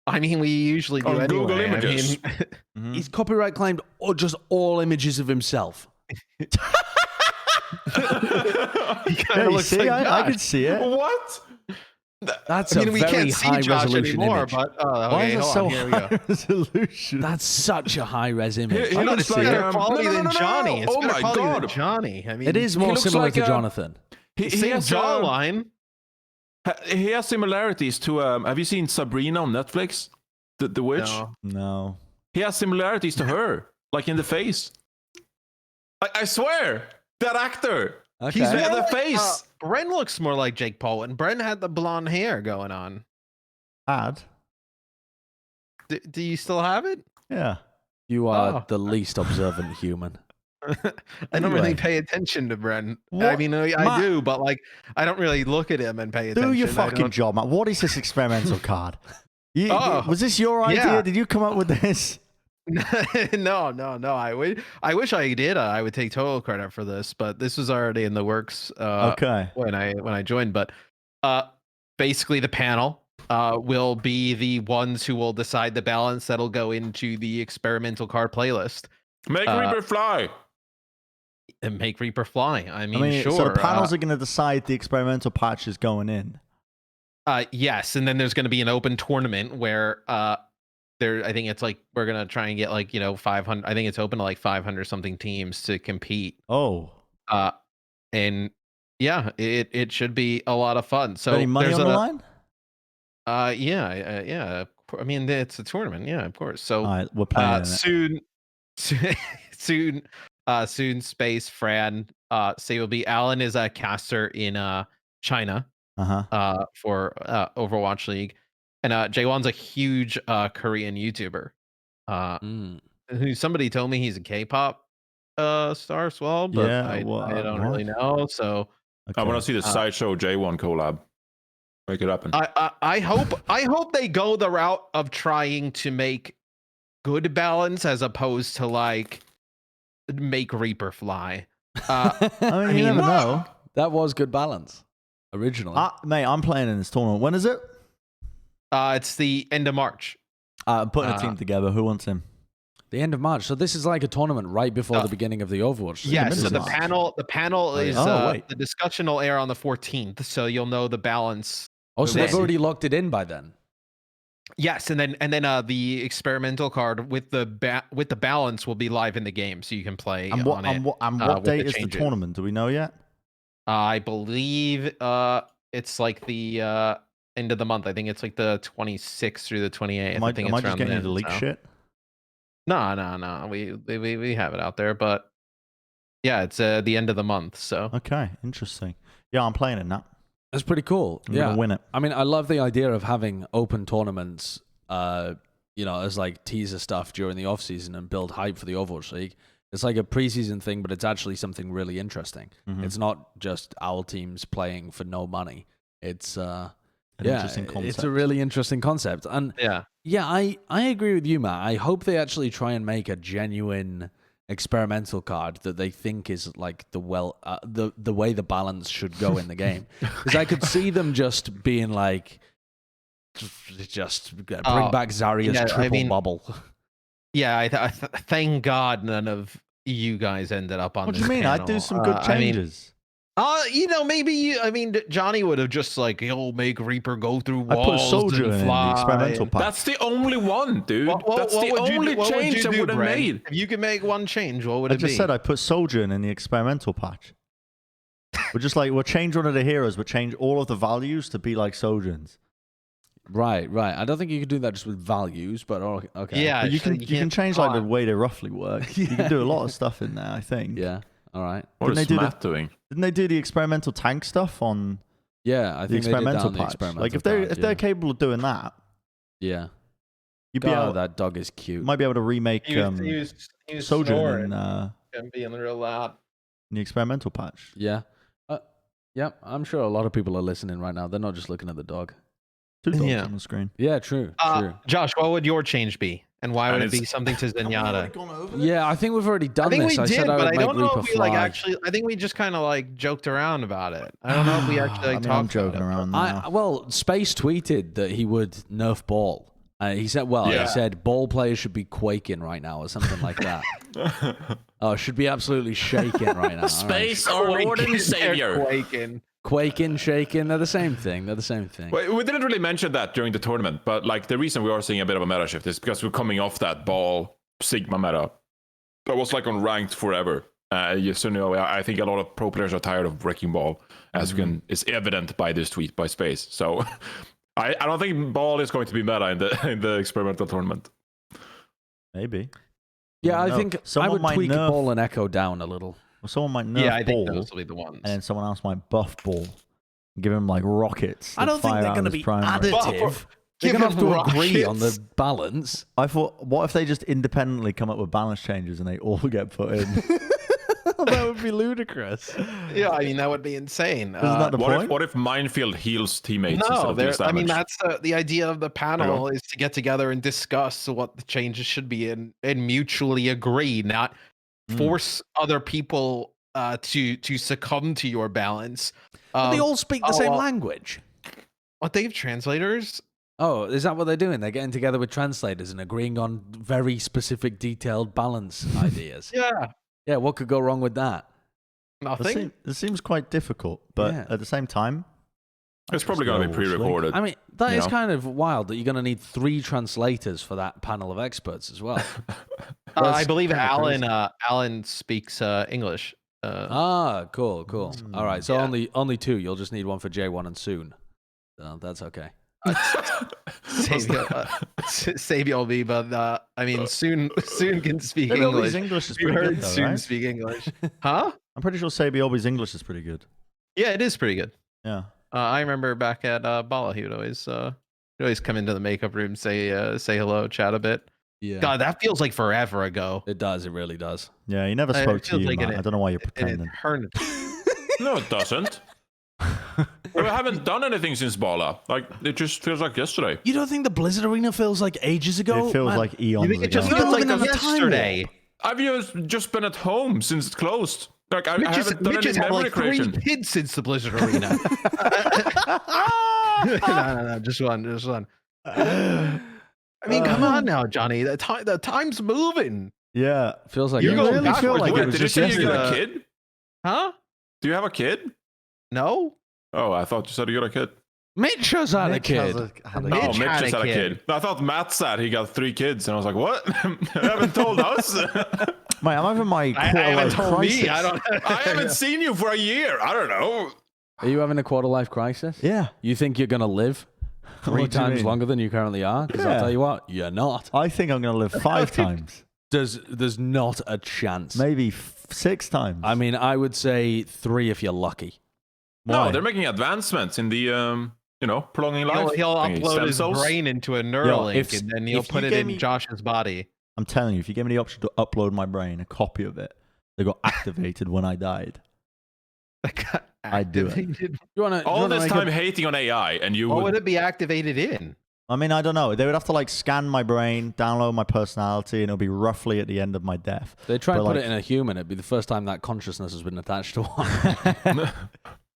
I mean, we usually do On anyway. Google Images. I mean, He's copyright claimed or just all images of himself. he kind of looks see, like I Josh. can see it. What? That's I mean, a we very can't see high Josh resolution anymore, image. but Why okay, is it hold so on, here we go. high resolution? That's such a high res image. He I looks can like see it. Better quality no, no, than no, no, Johnny. It's oh better my quality than god! Johnny. I mean, It is more looks similar like to a- Jonathan. He same has jawline. he has similarities to. Have you seen Sabrina on Netflix? The witch. No. No. He has similarities to her, like in the face. I swear, that actor. Okay. He's the face. Bren looks more like Jake Paul, and Bren had the blonde hair going on. Ad. Do you still have it? Yeah. You are Oh. the least observant human. I don't Anyway. really pay attention to Bren. I What? mean, I Matt- do, but like, I don't really look at him and pay attention. Do your I fucking don't- job, man. What is this experimental card? Oh, Was this your idea? yeah. Did you come up with this? no. I wish I did. I would take total credit for this, but this was already in the works. Okay. When I joined. But basically, the panel will be the ones who will decide the balance that'll go into the experimental card playlist Make Reaper fly. and make Reaper fly. I mean, sure. So the panels are going to decide the experimental patch is going in. Yes, and then there's going to be an open tournament where there. I think it's like we're gonna try and get like 500. I think it's open to like 500 something teams to compete. Oh. And yeah, it should be a lot of fun. So Any money there's on the line? yeah. I mean, it's a tournament. Yeah, of course. So All right, we're playing it. soon, Space Fran. Say will be Alan is a caster in China Uh-huh. for Overwatch League, and Jaewon's a huge Korean YouTuber. Who somebody told me he's a K-pop star as well, but Yeah, I don't what? really know. So I want to Okay. see the Sideshow J1 collab. Make it happen. I hope they go the route of trying to make good balance as opposed to like make Reaper fly. I mean, you mean, never know. That was good balance originally. Mate, I'm playing in this tournament. When is it? It's the end of March. I'm putting a team together. Who wants him? The end of March. So this is like a tournament right before the beginning of the Overwatch season. Yes, so middle the of March. panel is wait. the discussion will air on the 14th, so you'll know the balance. Oh, so they've Yes. already locked it in by then. Yes, and then the experimental card with the balance will be live in the game, so you can play And what, on it. what with date the is the changes. tournament? Do we know yet? I believe it's like the end of the month. I think it's like the 26th through the 28th. Am I I think just it's around getting you then, to leak so. shit? No. We have it out there, but yeah, it's the end of the month. So Okay, interesting. Yeah, I'm playing in that. That's pretty cool. I'm yeah. gonna win it. I mean, I love the idea of having open tournaments, as like teaser stuff during the off season and build hype for the Overwatch League. It's like a preseason thing, but it's actually something really interesting. Mhm. It's not just our teams playing for no money. It's interesting it's concept. a really interesting concept. And yeah, I agree with you, Matt. I hope they actually try and make a genuine experimental card that they think is like the way the balance should go in the game. Because I could see them just being like, just bring back Zarya's triple bubble. Yeah. I thank God none of you guys ended up on. What do this you mean? I'd do panel. some good changes. Maybe Johnny would have just like he'll make Reaper go through I walls. put Soldier in and the fly. experimental pack. That's the only one, dude. That's What the would you only do- what would change you that do, would have Bren? made. If you could make one change, what would I it be? just said I put Soldier in the experimental patch. We'll change one of the heroes, but change all of the values to be like Sojourns. Right. I don't think you could do that just with values, but okay. Yeah, But you can can't change like the way they roughly work. You can do a lot of stuff in there, I think. Yeah. All right. What Didn't is they do Matt doing? Didn't they do the experimental tank stuff on Yeah, I the think they did that experimental on the patch? experimental Like if patch, they're capable of doing that, yeah. you'd be God, able, that dog is cute. might be able to remake he was Sojourn in and being real loud. the experimental patch. Yeah. Yeah, I'm sure a lot of people are listening right now. They're not just looking at the dog. Two dogs Yeah. on the screen. Yeah, true. Josh, what would your change be, and why would And it be it's- something to Zenyatta? Yeah, I think we've already done I think this. we I did, said I but would I make don't know Reaper if we like fly. actually. I think we just kind of like joked around about it. I don't know if we actually like I'm talked joking about it. around now. Well, Space tweeted that he would nerf ball. He said, he said ball players should be quaking right now or something like that. Should be absolutely shaking right now. Space, our Lord and Savior. Quaking, shaking, they're the same thing. Well, we didn't really mention that during the tournament, but like the reason we are seeing a bit of a meta shift is because we're coming off that ball Sigma meta that was like on ranked forever. I think a lot of pro players are tired of wrecking ball, as is evident by this tweet by Space. So I don't think ball is going to be meta in the experimental tournament. Maybe. Yeah, I think I would tweak ball and echo down a little. Well, someone might nerf I ball, think those will be the ones. and then someone else might buff ball, and give him like rockets. I don't think they're going to be additive. They're going to have to agree on the balance. I thought, what if they just independently come up with balance changes and they all get put in? That would be ludicrous. Yeah, I mean, that would be insane. Isn't that the point? What if Minefield heals teammates? No, instead of I mean, that's the idea of the panel is to get together and discuss what the changes should be and mutually agree, not force other people to succumb to your balance. They all speak the same language. What, they have translators? Oh, is that what they're doing? They're getting together with translators and agreeing on very specific, detailed balance ideas. Yeah, what could go wrong with that? Nothing. It seems quite difficult, but at the same time, it's probably going to be pre-recorded. I mean, that is kind of wild that you're going to need 3 translators for that panel of experts as well. I believe Alan speaks English. Cool. All right, so only 2. You'll just need one for J1 and Soon. That's okay. Save all me, but I mean, soon can speak English. English is pretty good, though, soon right? speak English, huh? I'm pretty sure Sabiobi's English is pretty good. Yeah, it is pretty good. Yeah. I remember back at Bala, he would always come into the makeup room, say hello, chat a bit. Yeah. God, that feels like forever ago. It does. It really does. Yeah, he never spoke to you, like Matt. I don't know why you're pretending. No, it doesn't. We haven't done anything since Bala. Like, it just feels like yesterday. You don't think the Blizzard Arena feels like ages ago? It feels like eons ago. It just feels like yesterday. I've just been at home since it closed. Like, I haven't done any memory creation. 3 kids since the Blizzard Arena. No, just one. I mean, come on now, Johnny. The time's moving. Yeah, feels like you really feel like it was Did just you say yesterday. you got a kid? Huh? Do you have a kid? No. Oh, I thought you said you got a kid. Mitch has had a kid. Mitch just had a kid. I thought Matt said he got 3 kids, and I was like, what? You haven't told us. Mate, I'm having my I haven't told crisis. me. I haven't seen you for a year. I don't know. Are you having a quarter life crisis? Yeah. You think you're going to live 3 times longer than you currently are? Because I'll tell you what, you're not. I think I'm going to live 5 times. There's not a chance. Maybe 6 times. I mean, I would say 3 if you're lucky. Why? No, they're making advancements in the, prolonging life. He'll upload his cells. brain into a Neuralink, and then he'll put it in Josh's body. I'm telling you, if you gave me the option to upload my brain, a copy of it, they got activated when I died. I'd do it. All this time hating on AI, and you What would it be activated in? I mean, I don't know. They would have to scan my brain, download my personality, and it'll be roughly at the end of my death. They try and put it in a human. It'd be the first time that consciousness has been attached to one.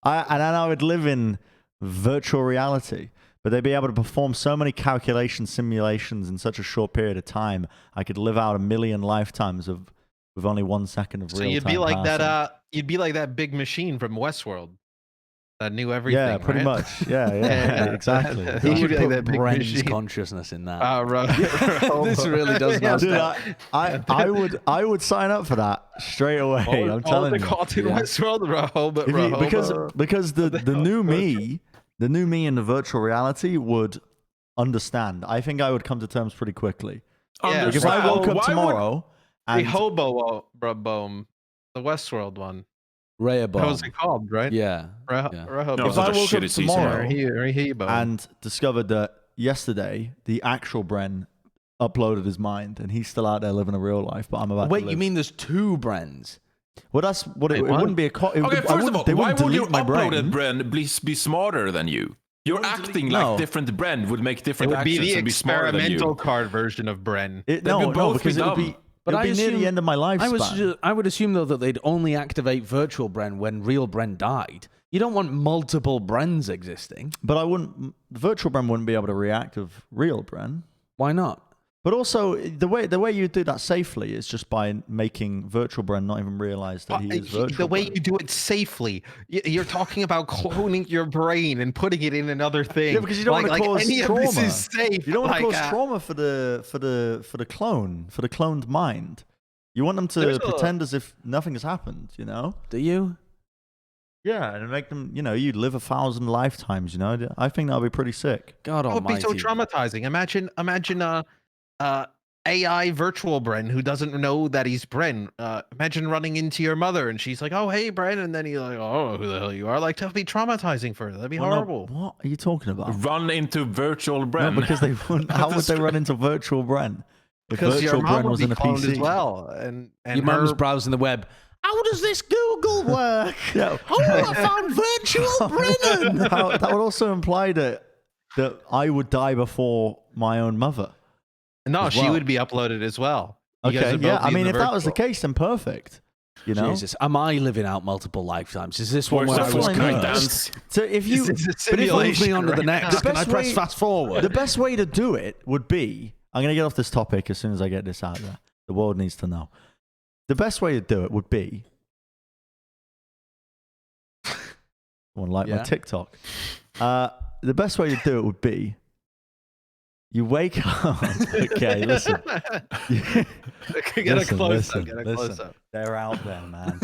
And then I would live in virtual reality. But they'd be able to perform so many calculation simulations in such a short period of time. I could live out 1 million lifetimes with only 1 second of real time. So you'd be like passing. that. You'd be like that big machine from Westworld that knew everything. Yeah, pretty right? much. Yeah, exactly. He should be like put that big Bren's machine. consciousness in that. This really does not. Dude, I would sign up for that straight away. I'm telling you. Cartoon Westworld, Because the new me. The new me in the virtual reality would understand. I think I would come to terms pretty quickly. Yeah, if I woke up tomorrow the and Hobo Boom, the Westworld one. Rehoboam. That was it called, right? Yeah. Rehoboam. No, if I woke up tomorrow Rehoboam. and discovered that yesterday the actual Bren uploaded his mind and he's still out there living a real life, but I'm about to Wait, live. you mean there's 2 Brens? Well, that's what it wouldn't be a. Okay, first of all, why would you my uploaded brain. Bren be smarter than you? You're acting like different Bren would make It different would be actions the and be smarter than experimental you. card version of Bren. No, because it would be. But It'll be near the end of my lifespan. I would assume, though, that they'd only activate virtual Bren when real Bren died. You don't want multiple Brens existing. But I wouldn't. Virtual Bren wouldn't be able to react with real Bren. Why not? But also, the way you do that safely is just by making virtual Bren not even realize that he is virtual. The way Bren. you do it safely, you're talking about cloning your brain and putting it in another thing. Yeah, because you don't want to cause any trauma. Of this is safe. You don't want to cause trauma for the cloned mind. You want them to pretend as if nothing has happened. You know? Do you? Yeah, and make them. You know, you'd live 1,000 lifetimes. You know, I think that'd be pretty sick. God It would be almighty. so traumatizing. Imagine AI virtual Bren who doesn't know that he's Bren. Imagine running into your mother and she's like, "Oh, hey, Bren," and then you're like, "Oh, who the hell you are?" Like, that'd be traumatizing for her. That'd be horrible. No, what are you talking about? Run into virtual Bren. No, because they wouldn't. How would they run into virtual Bren? If Because virtual your mom Bren would was be in a cloned PC as well, and Your mum's browsing the web. How does this Google work? Yeah. Oh, I found virtual Brennan. That would also imply that I would die before my own mother. No, as she well. would be uploaded as well. You guys Okay, would yeah. both I be in mean, if that was the virtual. case, then perfect. You know. Jesus, am I living out multiple lifetimes? Is this one Where's where I the was flying cursed? dance? So if you, This is a But if it moves me simulation on to the right next, now. can I best press way- fast forward? the best way to do it would be. I'm gonna get off this topic as soon as I get this out there. The world needs to know. The best way to do it would be. Someone like my Yeah. TikTok. The best way to do it would be. You wake up. Okay, listen. Get a close up. Get a close up. They're out there, man.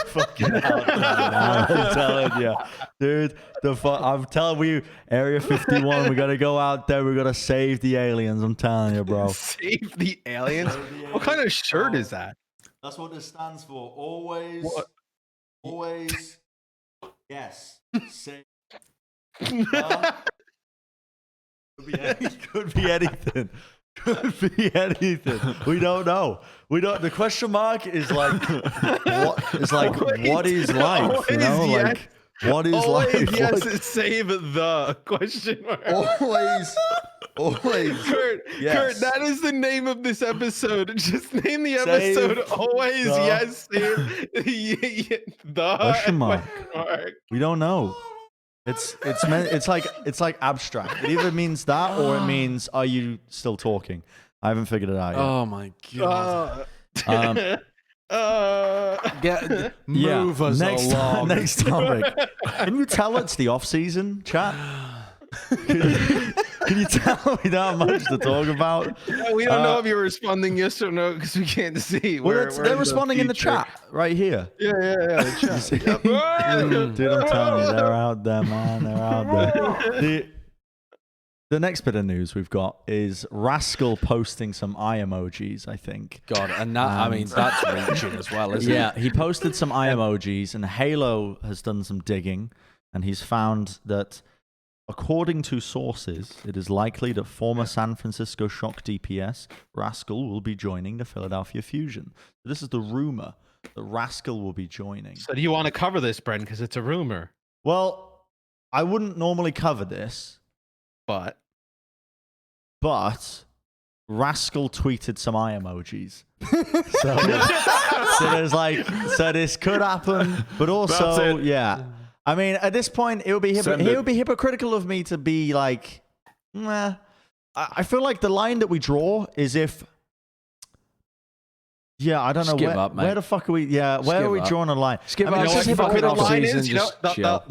Fucking out there, man. I'm telling you, dude. I'm telling you, Area 51. We gotta go out there. We gotta save the aliens. I'm telling you, bro. Save the aliens. What kind of shirt is that? That's what this stands for. Always, What? always, yes. Save. Could be anything. Could be anything. We don't know. We don't. The question mark is like, what is like? What is life? You know, Always like, what is Always life? yes. What- Save the question mark. always, always. Kurt, Yes. Kurt, that is the name of this episode. Just name the Save episode. Always the- yes. Save the Question mark. mark. We don't know. It's meant. It's like abstract. It either means that or it means are you still talking? I haven't figured it out yet. Oh my god! Um, Move us next, along. next topic. Can you tell it's the off season, chat? Can you tell we don't have much to talk about? We don't know if you're responding yes or no because we can't see. Well, they're responding in the chat right here. Yeah. The chat. Yep. Dude, I'm telling you, they're out there, man. They're out there. The next bit of news we've got is Rascal posting some eye emojis, I think. God, and that, I mean, that's reaching as well, isn't it? Yeah, he posted some eye emojis, and Halo has done some digging, and he's found that, according to sources, it is likely that former San Francisco Shock DPS Rascal will be joining the Philadelphia Fusion. So this is the rumor that Rascal will be joining. So do you want to cover this, Bren? Because it's a rumor. Well, I wouldn't normally cover this, But Rascal tweeted some eye emojis. so there's like, so this could happen, but also, yeah. I mean, at this point, it would be hypocritical of me to be like, nah. I feel like the line that we draw is if, yeah, I don't know Skip up, mate. where the fuck are we? Yeah, where Skip are we up. drawing a line? Skip I mean, up. it's You just know what, fuck it hypocritical. off. line season, is, you know, just chill.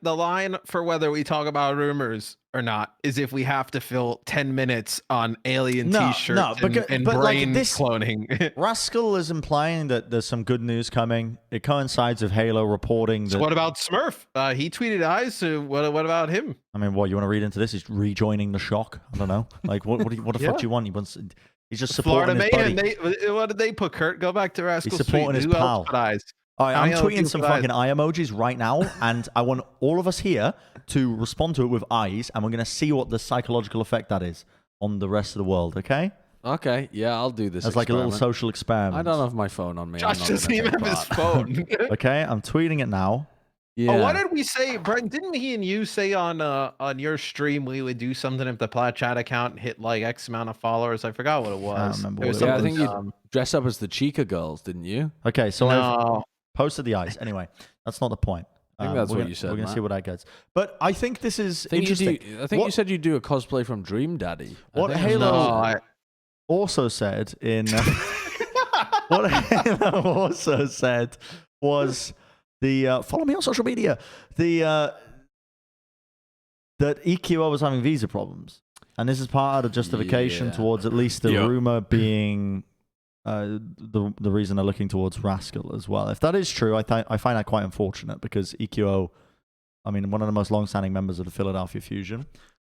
the line for whether we talk about rumors or not is if we have to fill 10 minutes on alien t-shirts and but like brain this- cloning. Rascal is implying that there's some good news coming. It coincides with Halo reporting So that. what about Smurf? He tweeted eyes. So what about him? I mean, what you want to read into this? He's rejoining the Shock. I don't know. Like, what the fuck do you want? He's just supporting Florida his man. buddy. What did they put? Kurt, go back to Rascal. He's supporting Street. his Who else pal. put eyes? All right, I'm Eye tweeting emojis some with eyes. fucking eye emojis right now, and I want all of us here to respond to it with eyes, and we're going to see what the psychological effect that is on the rest of the world, okay? Okay, yeah, I'll do this. As like a little experiment. social experiment. I don't have my phone on me. Josh I'm not doesn't gonna even take have his part. phone. Okay, I'm tweeting it now. Yeah. Oh, what did we say, Brent? Didn't he and you say on your stream we would do something if the Plat Chat account hit like X amount of followers? I forgot what it was. remember It was what it Yeah, I something think you dumb. dress up as the Chica girls, didn't you? Okay, so I've No. posted the eyes. Anyway, that's not the point. I think that's what you said. We're going to see what that gets. But I think this is interesting. I think you said you'd do a cosplay from Dream Daddy. What Halo also said in... what Halo also said was the... follow me on social media. That EQO was having visa problems. And this is part of the justification towards at least the rumor being the reason they're looking towards Rascal as well. If that is true, I find that quite unfortunate because EQO, I mean, one of the most long-standing members of the Philadelphia Fusion.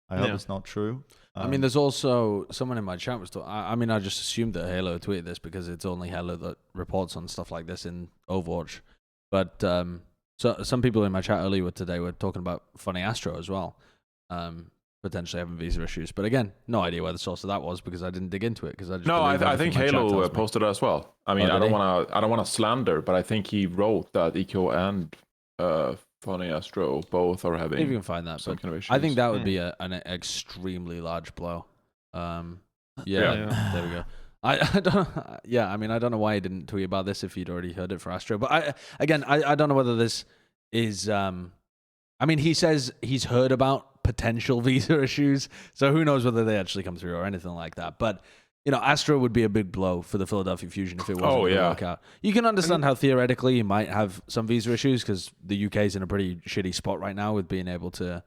I hope it's not true. I mean, there's also someone in my chat was talking. I mean, I just assumed that Halo tweeted this because it's only Halo that reports on stuff like this in Overwatch. But so some people in my chat earlier today were talking about Funny Astro as well. Potentially having visa issues, but again, no idea where the source of that was because I didn't dig into it. Because I think Halo posted it as well. I mean, I don't want to slander, but I think he wrote that EQ and Funny Astro both are having. Maybe you can find that, but kind of I think that would be an extremely large blow. There we go. I don't. Yeah, I mean, I don't know why he didn't tweet about this if he'd already heard it for Astro, but I don't know whether this is. I mean, he says he's heard about potential visa issues, so who knows whether they actually come through or anything like that. But you know, Astro would be a big blow for the Philadelphia Fusion if it wasn't going to work out. You can understand how theoretically you might have some visa issues because the UK is in a pretty shitty spot right now with being able to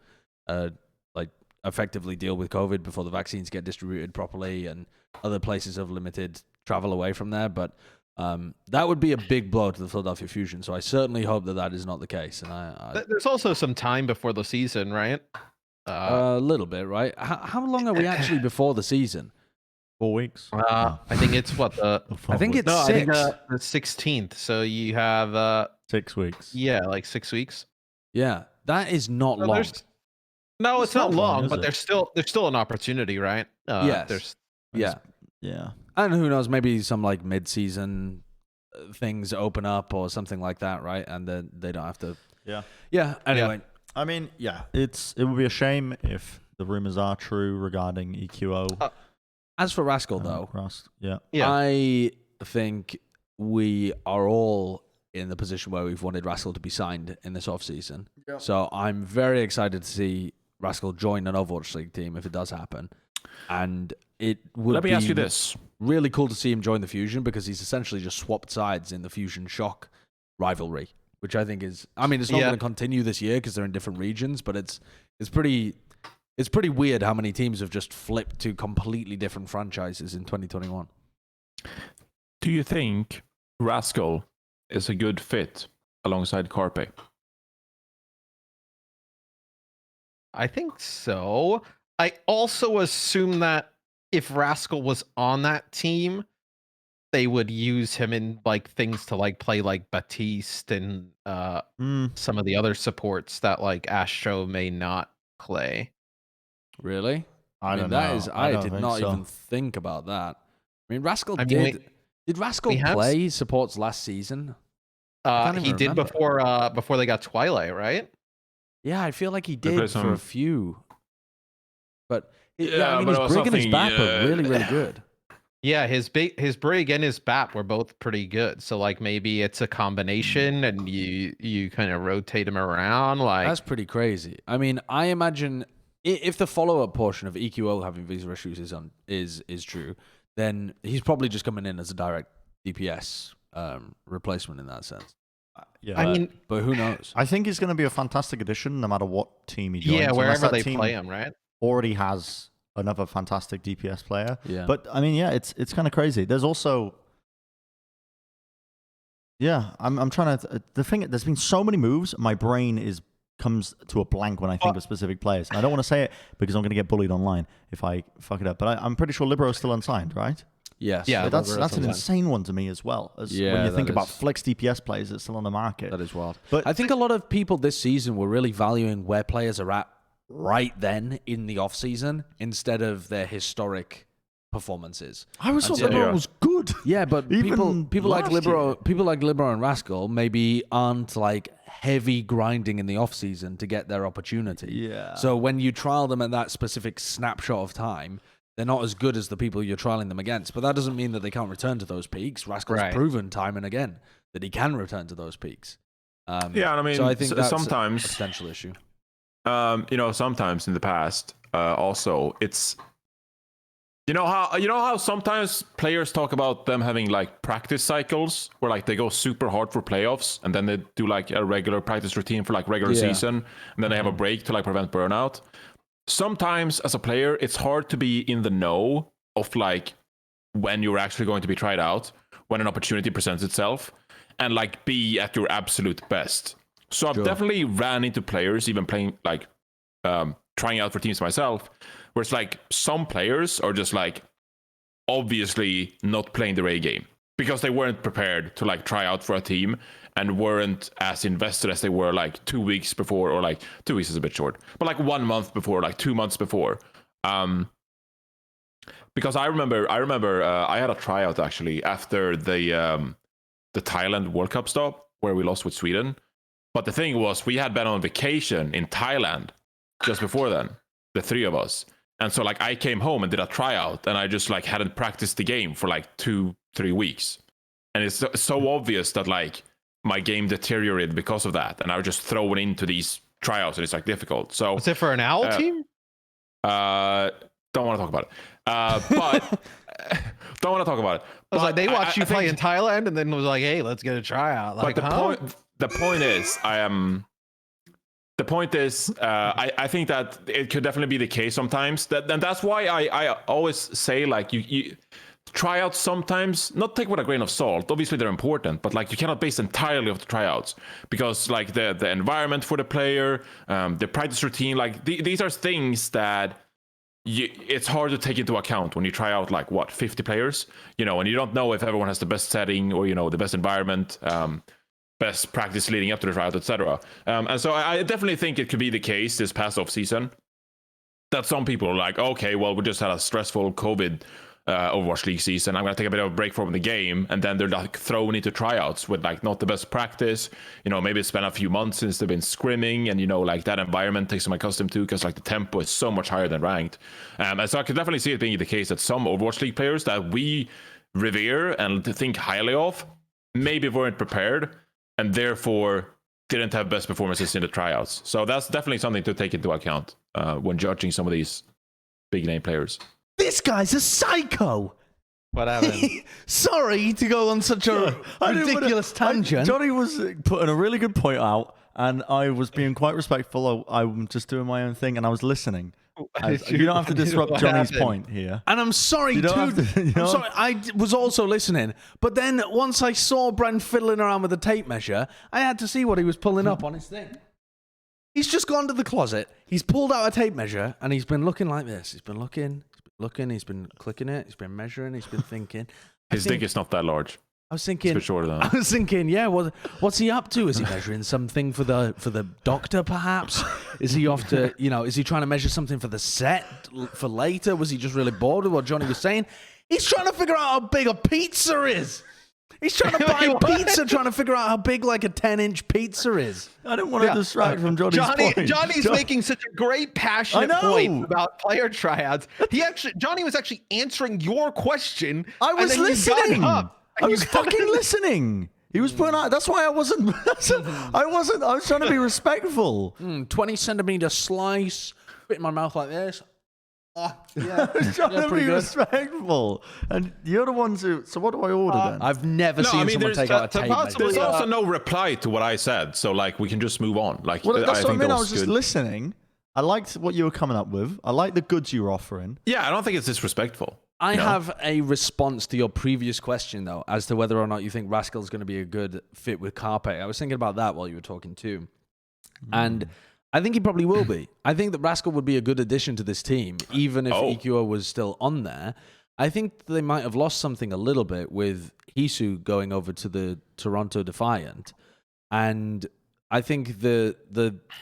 effectively deal with COVID before the vaccines get distributed properly, and other places have limited travel away from there. But that would be a big blow to the Philadelphia Fusion. So I certainly hope that is not the case. And there's also some time before the season, right? A little bit, right? How long are we actually before the season? 4 weeks. I think it's what the. I think it's 6. I think the 16th. So you have 6 weeks. Yeah, like 6 weeks. Yeah, that is not long. No, it's not long, but there's still an opportunity, right? Yes. Yeah. And who knows? Maybe some like mid-season things open up or something like that, right? And then they don't have to. Yeah. Anyway. Yeah. I mean, it would be a shame if the rumors are true regarding EQO. As for Rascal, though, yeah, I think we are all in the position where we've wanted Rascal to be signed in this offseason. Yeah. So I'm very excited to see Rascal join an Overwatch League team if it does happen. And it would Let me ask you this. Really cool to see him join the Fusion because he's essentially just swapped sides in the Fusion Shock rivalry, which I think is, I mean, it's not going to continue this year because they're in different regions, but it's pretty weird how many teams have just flipped to completely different franchises in 2021. Do you think Rascal is a good fit alongside Carpe? I think so. I also assume that if Rascal was on that team, they would use him in like things to like play like Batiste and some of the other supports that like Astro may not play. Really? I don't know. I did not even think about that. I mean, Rascal did Rascal play supports last season? He did before they got Twilight, right? Yeah, I feel like he did for a few. But I mean, his Brig and his BAP are really, really good. Yeah, his Brig and his BAP were both pretty good. So like maybe it's a combination and you kind of rotate him around. Like that's pretty crazy. I mean, I imagine if the follow-up portion of EQO having visa issues is true, then he's probably just coming in as a direct DPS replacement in that sense. But who knows? I think he's going to be a fantastic addition no matter what team he joins. Yeah, wherever they play him, right? Already has another fantastic DPS player. Yeah. But I mean, it's kind of crazy. There's also, I'm trying to. The thing, there's been so many moves. My brain comes to a blank when I think of specific players. And I don't want to say it because I'm going to get bullied online if I fuck it up. But I'm pretty sure Libro's still unsigned, right? Yes. Yeah, that's an insane one to me as well. When you think about flex DPS players that's still on the market. That is wild. But I think a lot of people this season were really valuing where players are at right then in the off season instead of their historic performances. I was thought Libero was good. Yeah, but people like Libero and Rascal maybe aren't like heavy grinding in the off season to get their opportunity. Yeah. So when you trial them at that specific snapshot of time, they're not as good as the people you're trialing them against. But that doesn't mean that they can't return to those peaks. Rascal's proven time and again that he can return to those peaks. Yeah, I mean, so I think that's sometimes a potential issue. Sometimes in the past, also it's you know how sometimes players talk about them having like practice cycles where like they go super hard for playoffs and then they do like a regular practice routine for like regular season and then they have a break to like prevent burnout. Sometimes as a player, it's hard to be in the know of like when you're actually going to be tried out, when an opportunity presents itself, and like be at your absolute best. So I've definitely ran into players, even playing like trying out for teams myself, where it's like some players are just like obviously not playing their A game because they weren't prepared to like try out for a team and weren't as invested as they were like 2 weeks before, or like 2 weeks is a bit short, but like 1 month before, like 2 months before. Because I remember I had a tryout actually after the Thailand World Cup stop where we lost with Sweden. But the thing was, we had been on vacation in Thailand just before then, the three of us. And so like I came home and did a tryout and I just like hadn't practiced the game for like 2-3 weeks. And it's so obvious that like my game deteriorated because of that. And I was just thrown into these tryouts and it's like difficult. So was it for an owl team? Don't want to talk about it. But don't want to talk about it. I was like, they watched you play in Thailand and then was like, hey, let's get a tryout. Like, the point is, I think that it could definitely be the case sometimes. And that's why I always say like you tryouts sometimes not take with a grain of salt. Obviously they're important, but like you cannot base entirely off the tryouts because like the environment for the player, the practice routine, like these are things that it's hard to take into account when you try out like 50 players, and you don't know if everyone has the best setting or the best environment, best practice leading up to the tryout, etc. And so I definitely think it could be the case this past off season that some people are like, okay, well, we just had a stressful COVID Overwatch League season. I'm going to take a bit of a break from the game, and then they're like thrown into tryouts with like not the best practice. Maybe it's been a few months since they've been scrimming, and like that environment takes them accustomed to because like the tempo is so much higher than ranked. And so I could definitely see it being the case that some Overwatch League players that we revere and think highly of maybe weren't prepared and therefore didn't have best performances in the tryouts. So that's definitely something to take into account when judging some of these big name players. This guy's a psycho. What happened? Sorry to go on such a ridiculous tangent. Johnny was putting a really good point out, and I was being quite respectful. I'm just doing my own thing, and I was listening. You don't have to disrupt Johnny's point here. And I'm sorry, dude. I'm sorry. I was also listening. But then once I saw Bren fiddling around with the tape measure, I had to see what he was pulling up on his thing. He's just gone to the closet. He's pulled out a tape measure, and he's been looking like this. He's been looking, he's been clicking it, he's been measuring, he's been thinking. His dick is not that large. I was thinking, it's a bit shorter than that. I was thinking, yeah, what's he up to? Is he measuring something for the doctor, perhaps? Is he off to, is he trying to measure something for the set for later? Was he just really bored with what Johnny was saying? He's trying to figure out how big a pizza is. He's trying to buy pizza, trying to figure out how big like a 10-inch pizza is. I didn't want to distract from Johnny's point. Johnny's making such a great passionate point about player tryouts. Johnny was actually answering your question. I was listening. I was fucking listening. He was putting out. That's why I wasn't. I was trying to be respectful. 20 centimeter slice. Fit in my mouth like this. Yeah. I was trying to be respectful. And you're the ones who. So what do I order then? I've never seen someone take out a tape measure. There's also no reply to what I said, so like we can just move on. Like that's what I mean. I was just listening. I liked what you were coming up with. I like the goods you were offering. Yeah, I don't think it's disrespectful. I have a response to your previous question, though, as to whether or not you think Rascal is going to be a good fit with Carpe. I was thinking about that while you were talking too. And I think he probably will be. I think that Rascal would be a good addition to this team, even if EQO was still on there. I think they might have lost something a little bit with Hisu going over to the Toronto Defiant. And I think the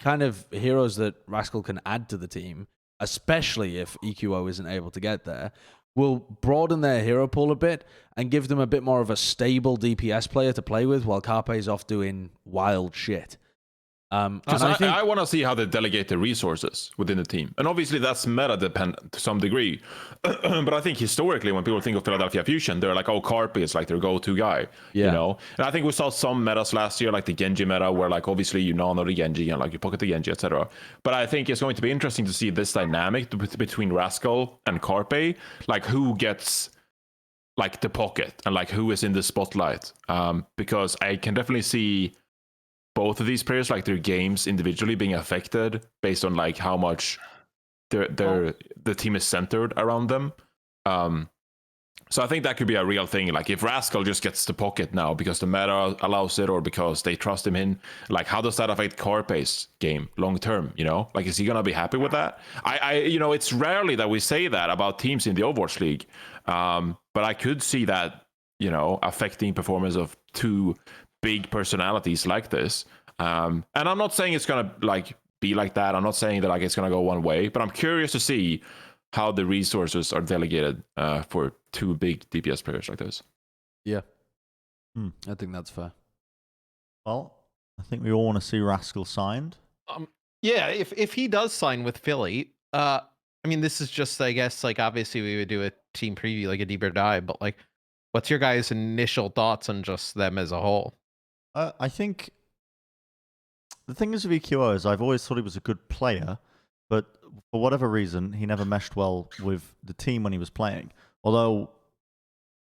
kind of heroes that Rascal can add to the team, especially if EQO isn't able to get there, will broaden their hero pool a bit and give them a bit more of a stable DPS player to play with while Carpe's off doing wild shit. And I want to see how they delegate the resources within the team. And obviously that's meta dependent to some degree. But I think historically, when people think of Philadelphia Fusion, they're like, oh, Carpe is like their go-to guy, you know? And I think we saw some metas last year, like the Genji meta, where like obviously you know the Genji and like you pocket the Genji, etc. But I think it's going to be interesting to see this dynamic between Rascal and Carpe, like who gets like the pocket and like who is in the spotlight. Because I can definitely see both of these players, like their games individually, being affected based on like how much the team is centered around them. So I think that could be a real thing. Like if Rascal just gets the pocket now because the meta allows it or because they trust him in, like how does that affect Carpe's game long term? You know, like is he gonna be happy with that? You know, it's rarely that we say that about teams in the Overwatch League, but I could see that, you know, affecting performance of two big personalities like this. And I'm not saying it's gonna like be like that. I'm not saying that like it's gonna go one way, but I'm curious to see how the resources are delegated for two big DPS players like this. Yeah. I think that's fair. Well, I think we all want to see Rascal signed. Yeah, if he does sign with Philly, I mean, this is just, I guess, like obviously we would do a team preview, like a deeper dive, but like, what's your guys' initial thoughts on just them as a whole? I think the thing is with EQO is I've always thought he was a good player, but for whatever reason, he never meshed well with the team when he was playing. Although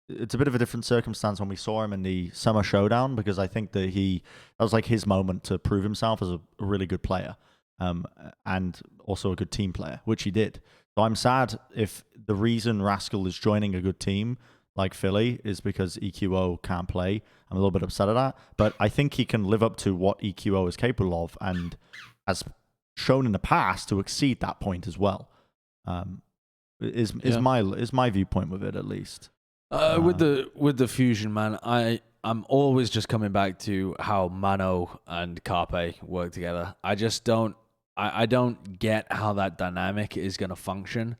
it's a bit of a different circumstance when we saw him in the Summer Showdown, because I think that that was like his moment to prove himself as a really good player, and also a good team player, which he did. So I'm sad if the reason Rascal is joining a good team like Philly is because EQO can't play. I'm a little bit upset at that, but I think he can live up to what EQO is capable of and has shown in the past to exceed that point as well. Is my viewpoint with it, at least. With the fusion, man, I'm always just coming back to how Mano and Carpe work together. I just don't get how that dynamic is going to function.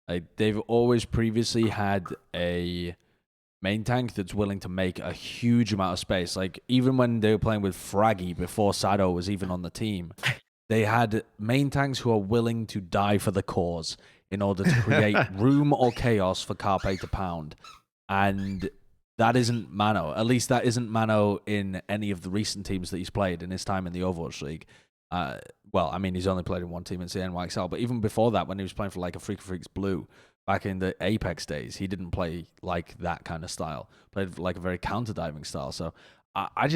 Like they've always previously had a main tank that's willing to make a huge amount of space. Like even when they were playing with Fraggy before Sado was even on the team, they had main tanks who are willing to die for the cause in order to create room or chaos for Carpe to pound. And that isn't Mano. At least that isn't Mano in any of the recent teams that he's played in his time in the Overwatch League. Well, I mean, he's only played in one team in CNYXL, but even before that, when he was playing for like a Freak of Freaks Blue, back in the Apex days, he didn't play like that kind of style. Played like a very counter-diving style. So I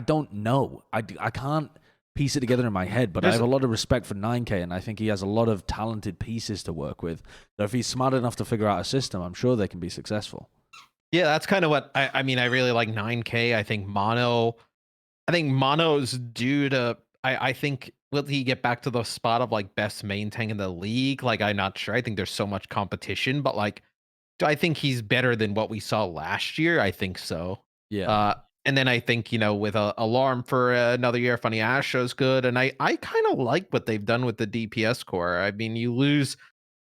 don't know. I can't piece it together in my head, but I have a lot of respect for 9K, and I think he has a lot of talented pieces to work with. So if he's smart enough to figure out a system, I'm sure they can be successful. Yeah, that's kind of what I mean. I really like 9K. I think Mono's due to. I think will he get back to the spot of like best main tank in the league? Like I'm not sure. I think there's so much competition, but like, do I think he's better than what we saw last year? I think so. Yeah. And then I think, you know, with a alarm for another year, Funny Astro's good. And I kind of like what they've done with the DPS core. I mean, you lose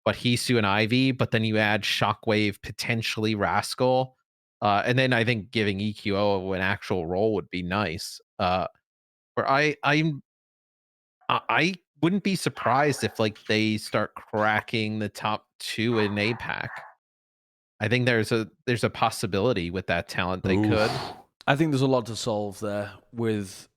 Hisu and Ivy, but then you add Shockwave, potentially Rascal. And then I think giving EQO an actual role would be nice. Where I wouldn't be surprised if like they start cracking the top 2 in APAC. I think there's a possibility with that talent they could. I think there's a lot to solve there with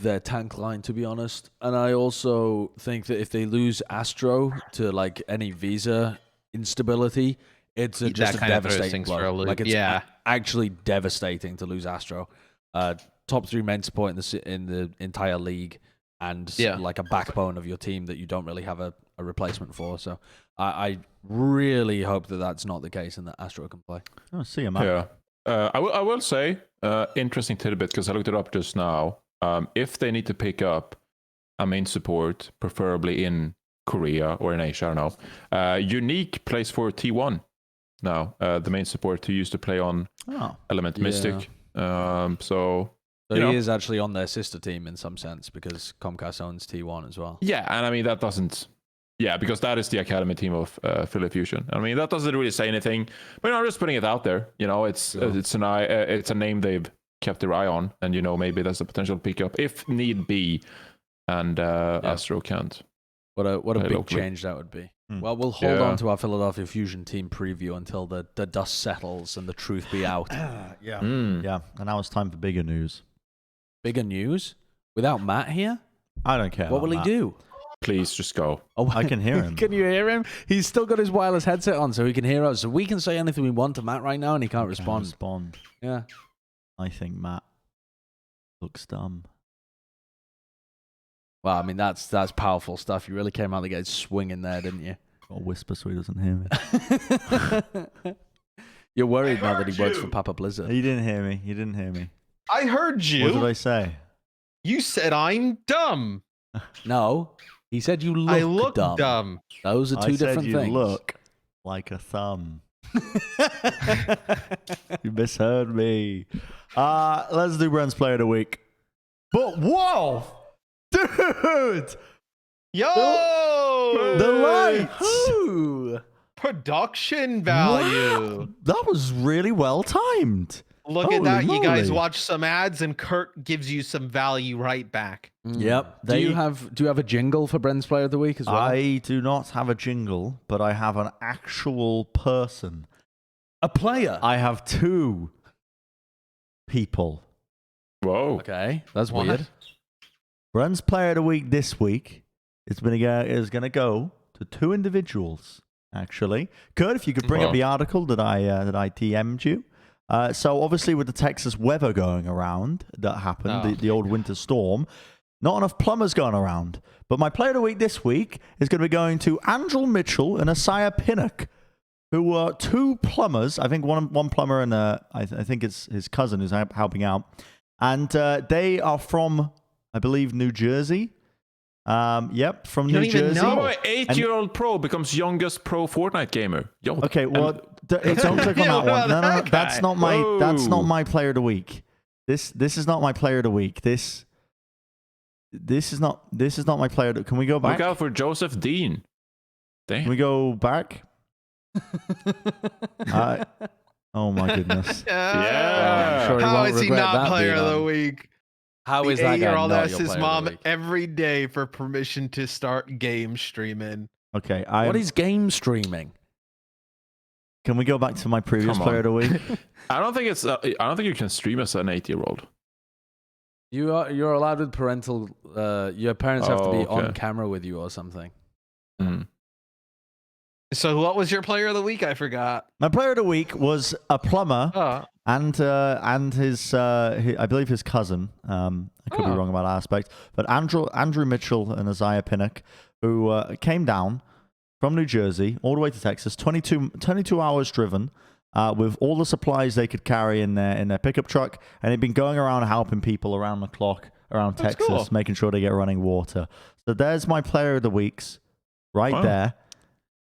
their tank line, to be honest. And I also think that if they lose Astro to like any visa instability, it's just a devastating blow. Like it's actually devastating to lose Astro. Top 3 main support in the entire league, and like a backbone of your team that you don't really have a replacement for. So I really hope that that's not the case and that Astro can play. Oh, see you, man. Yeah. I will say, interesting tidbit, because I looked it up just now. If they need to pick up a main support, preferably in Korea or in Asia, I don't know, Unique plays for T1 now, the main support who used to play on Element Mystic. So he is actually on their sister team in some sense, because Comcast owns T1 as well. Yeah, and I mean, that doesn't... Yeah, because that is the academy team of Philly Fusion. I mean, that doesn't really say anything, but I'm just putting it out there. You know, it's a name they've kept their eye on, and you know, maybe there's a potential pickup if need be and Astro can't. What a big locally. change that would be. Well, we'll hold Yeah. on to our Philadelphia Fusion team preview until the dust settles and the truth be out. Yeah. Mm. Yeah. And now it's time for bigger news. Bigger news? Without Matt here? I don't care. What will he do? Please just go. Oh, I can hear him. Can you hear him? He's still got his wireless headset on, so he can hear us. So we can say anything we want to Matt right now, and he can't respond. Yeah. I think Matt looks dumb. Well, I mean, that's powerful stuff. You really came out of the gate swinging there, didn't you? Got a whisper so he doesn't hear me. You're worried now that he works for Papa Blizzard. He didn't hear me. He didn't hear me. I heard you. What did I say? You said I'm dumb. No, he said you look I look dumb. dumb. Those are two I said different you things. look like a thumb. You misheard me. Let's do Bren's Player of the Week. But whoa! Dude! Yo! The lights! Ooh. Production value. Wow, that was really well timed. Look Holy at that. You guys moly. watch some ads and Kurt gives you some value right back. Yep. Do you have a jingle for Bren's Player of the Week as well? I do not have a jingle, but I have an actual person. A player. I have two people. Whoa. Okay, that's What? weird. Bren's Player of the Week this week is going to go to two individuals, actually. Kurt, if you could bring up the article that I DM'd you. So obviously with the Texas weather going around that happened, the old winter storm, not enough plumbers going around. But my Player of the Week this week is going to be going to Andrew Mitchell and Asaya Pinnock, who are two plumbers. I think one plumber and I think it's his cousin who's helping out. And they are from, I believe, New Jersey. Yep, from New Jersey. No, 8-year-old pro becomes youngest pro Fortnite gamer. Yo. Okay, well, don't click on that one. No, that's not my. Whoa. That's not my Player of the Week. This is not my Player of the Week. This is not my Player. Can we go back? Look out for Joseph Dean. Damn. Can we go back? Oh my goodness. Yeah. I'm sure How won't is he regret not that Player being of the on. Week? How is The that guy 8-year-old not asks your his Player of the mom Week? every day for permission to start game streaming. Okay, What is game streaming? Can we go back to my previous Come on. Player of the Week? I don't think it's. I don't think you can stream as an 8-year-old. You're allowed with parental. Your parents have to be Oh, okay. on camera with you or something. Mm. So what was your Player of the Week? I forgot. My Player of the Week was a plumber Oh, and his I believe his cousin. I could be wrong about that aspect, but Andrew Mitchell and Isaiah Pinnock, who came down from New Jersey all the way to Texas, 22 hours driven, with all the supplies they could carry in their pickup truck, and they've been going around helping people around the clock around That's Texas, cool. making sure they get running water. So there's my Player of the Weeks, right there,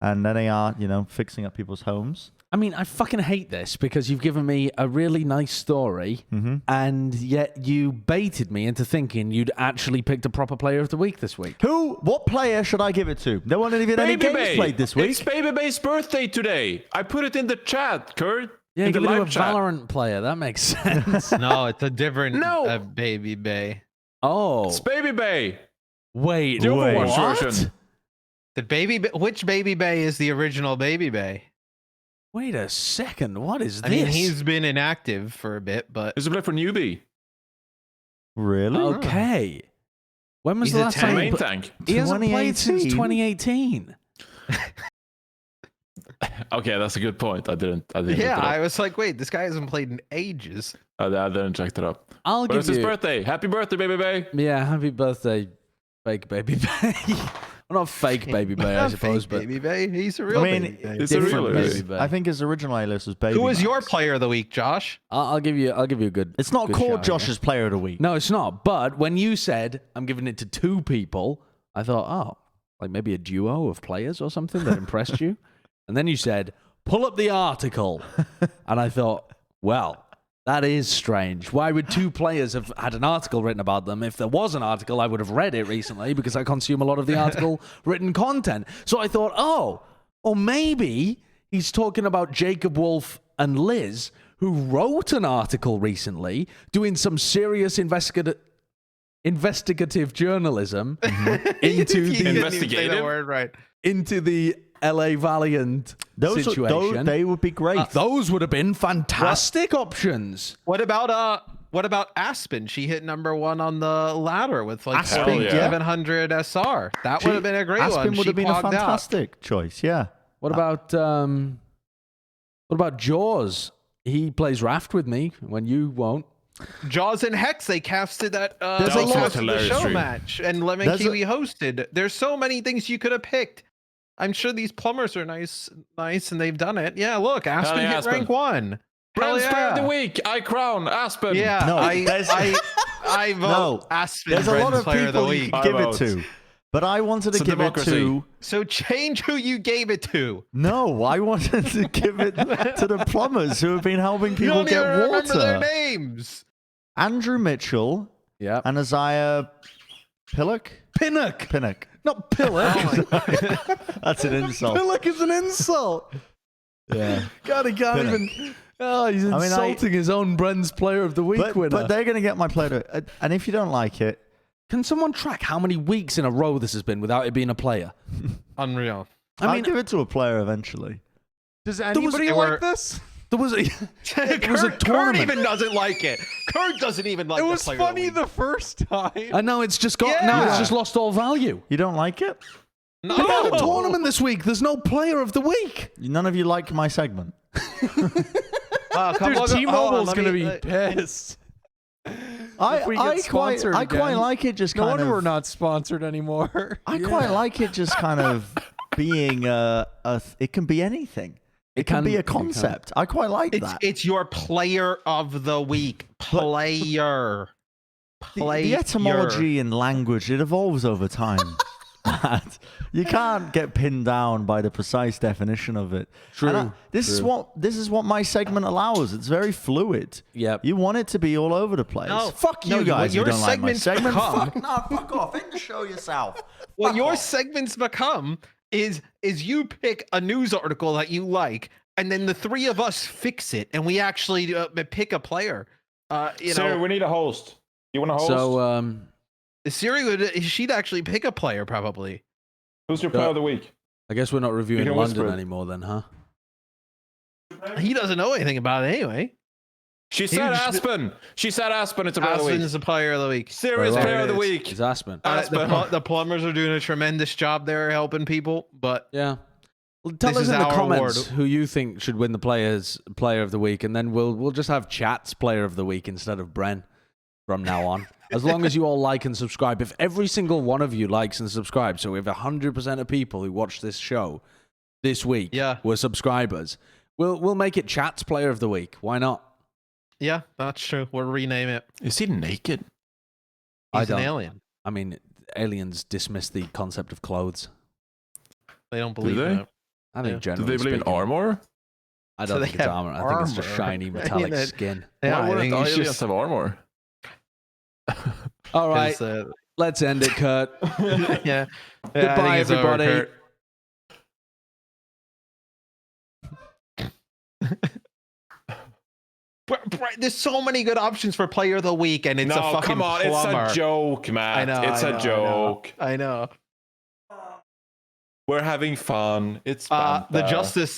and then they are fixing up people's homes. I mean, I fucking hate this because you've given me a really nice story, and yet you baited me into thinking you'd actually picked a proper Player of the Week this week. What player should I give it to? There weren't even any games Bay. played this week. It's Baby Bay's birthday today. I put it in the chat, Kurt. Yeah, in the give it to a live chat. Valorant player. That makes sense. no, it's a different No. Baby Bay. Oh, It's Baby Bay. wait. The Overwatch what? version. Which Baby Bay is the original Baby Bay? Wait a second. What is I this? mean, he's been inactive for a bit, but It's a play for newbie. Really? Okay. When was He's the a last tank. time Main tank. he hasn't played since 2018? Okay, that's a good point. I didn't. yeah, look it up. I was like, wait, this guy hasn't played in ages. I didn't check that up. I'll But it's give his you. birthday. Happy birthday, Baby Bay. Yeah, happy birthday, fake Baby Bay. Well, not fake Baby Bay, I Not suppose, fake but Baby Bay, he's a real I mean, Baby Bay. It's a different real list. Baby Bay. I think his original A-list was Baby Who was your Max. Player of the Week, Josh? I'll give you a good. It's not good called shout, Josh's Player of the Week. No, it's not. But when you said I'm giving it to two people, I thought, oh, like maybe a duo of players or something that impressed you. And then you said, pull up the article. And I thought, well, that is strange. Why would two players have had an article written about them? If there was an article, I would have read it recently because I consume a lot of the article written content. So I thought, or maybe he's talking about Jacob Wolf and Liz, who wrote an article recently doing some serious investigative journalism into You the didn't even say Investigative? the word right. into the LA Valiant situation. They would be great. Those would have been fantastic options. What about Aspen? She hit number 1 on the ladder with like Aspen, yeah. 700 SR. That would have been a great one. Aspen would She have been a clogged out. fantastic choice. Yeah. What about Jaws? He plays Raft with me when you won't. Jaws and Hex, they casted that There's they a lot- casted the hilarious show stream. match, and Lemon There's Kiwi hosted. There's so many things you could have picked. I'm sure these plumbers are nice, and they've done it. Yeah, look, Aspen yeah, hit Aspen. rank 1. Hell Brent's player of the yeah. week. I crown Aspen. Yeah, No, I vote No, Aspen There's a lot Brent's of player of the people you week. could give it vote. to, but I wanted to It's a give it democracy. to. So change who you gave it to. No, I wanted to give it to the plumbers who have been helping You people don't even get remember their water. names. Andrew Mitchell Yeah. and Isaiah Pillock. Pinnock. Not Pillock. That's an insult. Pillock is an insult. Yeah. God, he can't Pinnock. even. Oh, he's I mean, insulting his own Bren's player of the week winner. But they're going to get my player. And if you don't like it, Can someone track how many weeks in a row this has been without it being a player? Unreal. I'll give it to a player eventually. Does anybody there like were- this? There was a, it was a Kurt tournament. even doesn't like it. Kurt doesn't even like It the was player of funny week. the first time. I know it's just got now. It's Yeah. just lost all value. You don't like it? No. We had a tournament this week. There's no player of the week. None of you like my segment. Come Dude, on, T-Mobile's let gonna me- be pissed. I If we get quite sponsored again. like it. Just No kind wonder of. we're not sponsored anymore. I quite like it. Just kind of being it can be anything. It can be a concept. I quite like that. It's your player of the week. Player. The etymology in language, it evolves over time. You can't get pinned down by the precise definition of it. True, And this is what my segment allows. It's very fluid. Yep. You want it to be all over the place. No, Fuck no, you guys. your who don't like my segments segment. become- Fuck off. End the show yourself. What Fuck your off. segments become is you pick a news article that you like, and then the three of us fix it, and we actually pick a player. Siri, we need a host. You want a host? So, Siri she'd actually pick a player probably. Who's your player of the week? I guess we're not reviewing You can London whisper it. anymore then, huh? He doesn't know anything about it anyway. She said Huge- Aspen. She said Aspen. It's a player of the Aspen week. is the player of the week. Siri's Right, player right. of the It week. It's Aspen. Aspen. The plumbers are doing a tremendous job there helping people, but Yeah. Well, tell This us is in the our comments award. who you think should win the player of the week, and then we'll just have Chat's player of the week instead of Bren from now on. As long as you all like and subscribe. If every single one of you likes and subscribes, so if 100% of people who watch this show this week were subscribers, we'll make it Chat's player of the week. Why not? yeah, that's true. We'll rename it. Is he naked? He's an don't- alien. I mean, aliens dismiss the concept of clothes. They don't believe they? in it. I think Yeah. generally Do they believe in speaking, armor? I So don't they think it's have armor. I think it's just armor. shiny I mean, metallic that- skin. Yeah, Why I wouldn't think it's aliens just have armor? All right, it's, let's end it, Kurt. yeah. Goodbye, everybody. There's so many good options for player of the week, and it's a No, fucking come on. plumber. It's a joke, man. I know. It's a joke. I know. We're having fun. It's The banter. Justice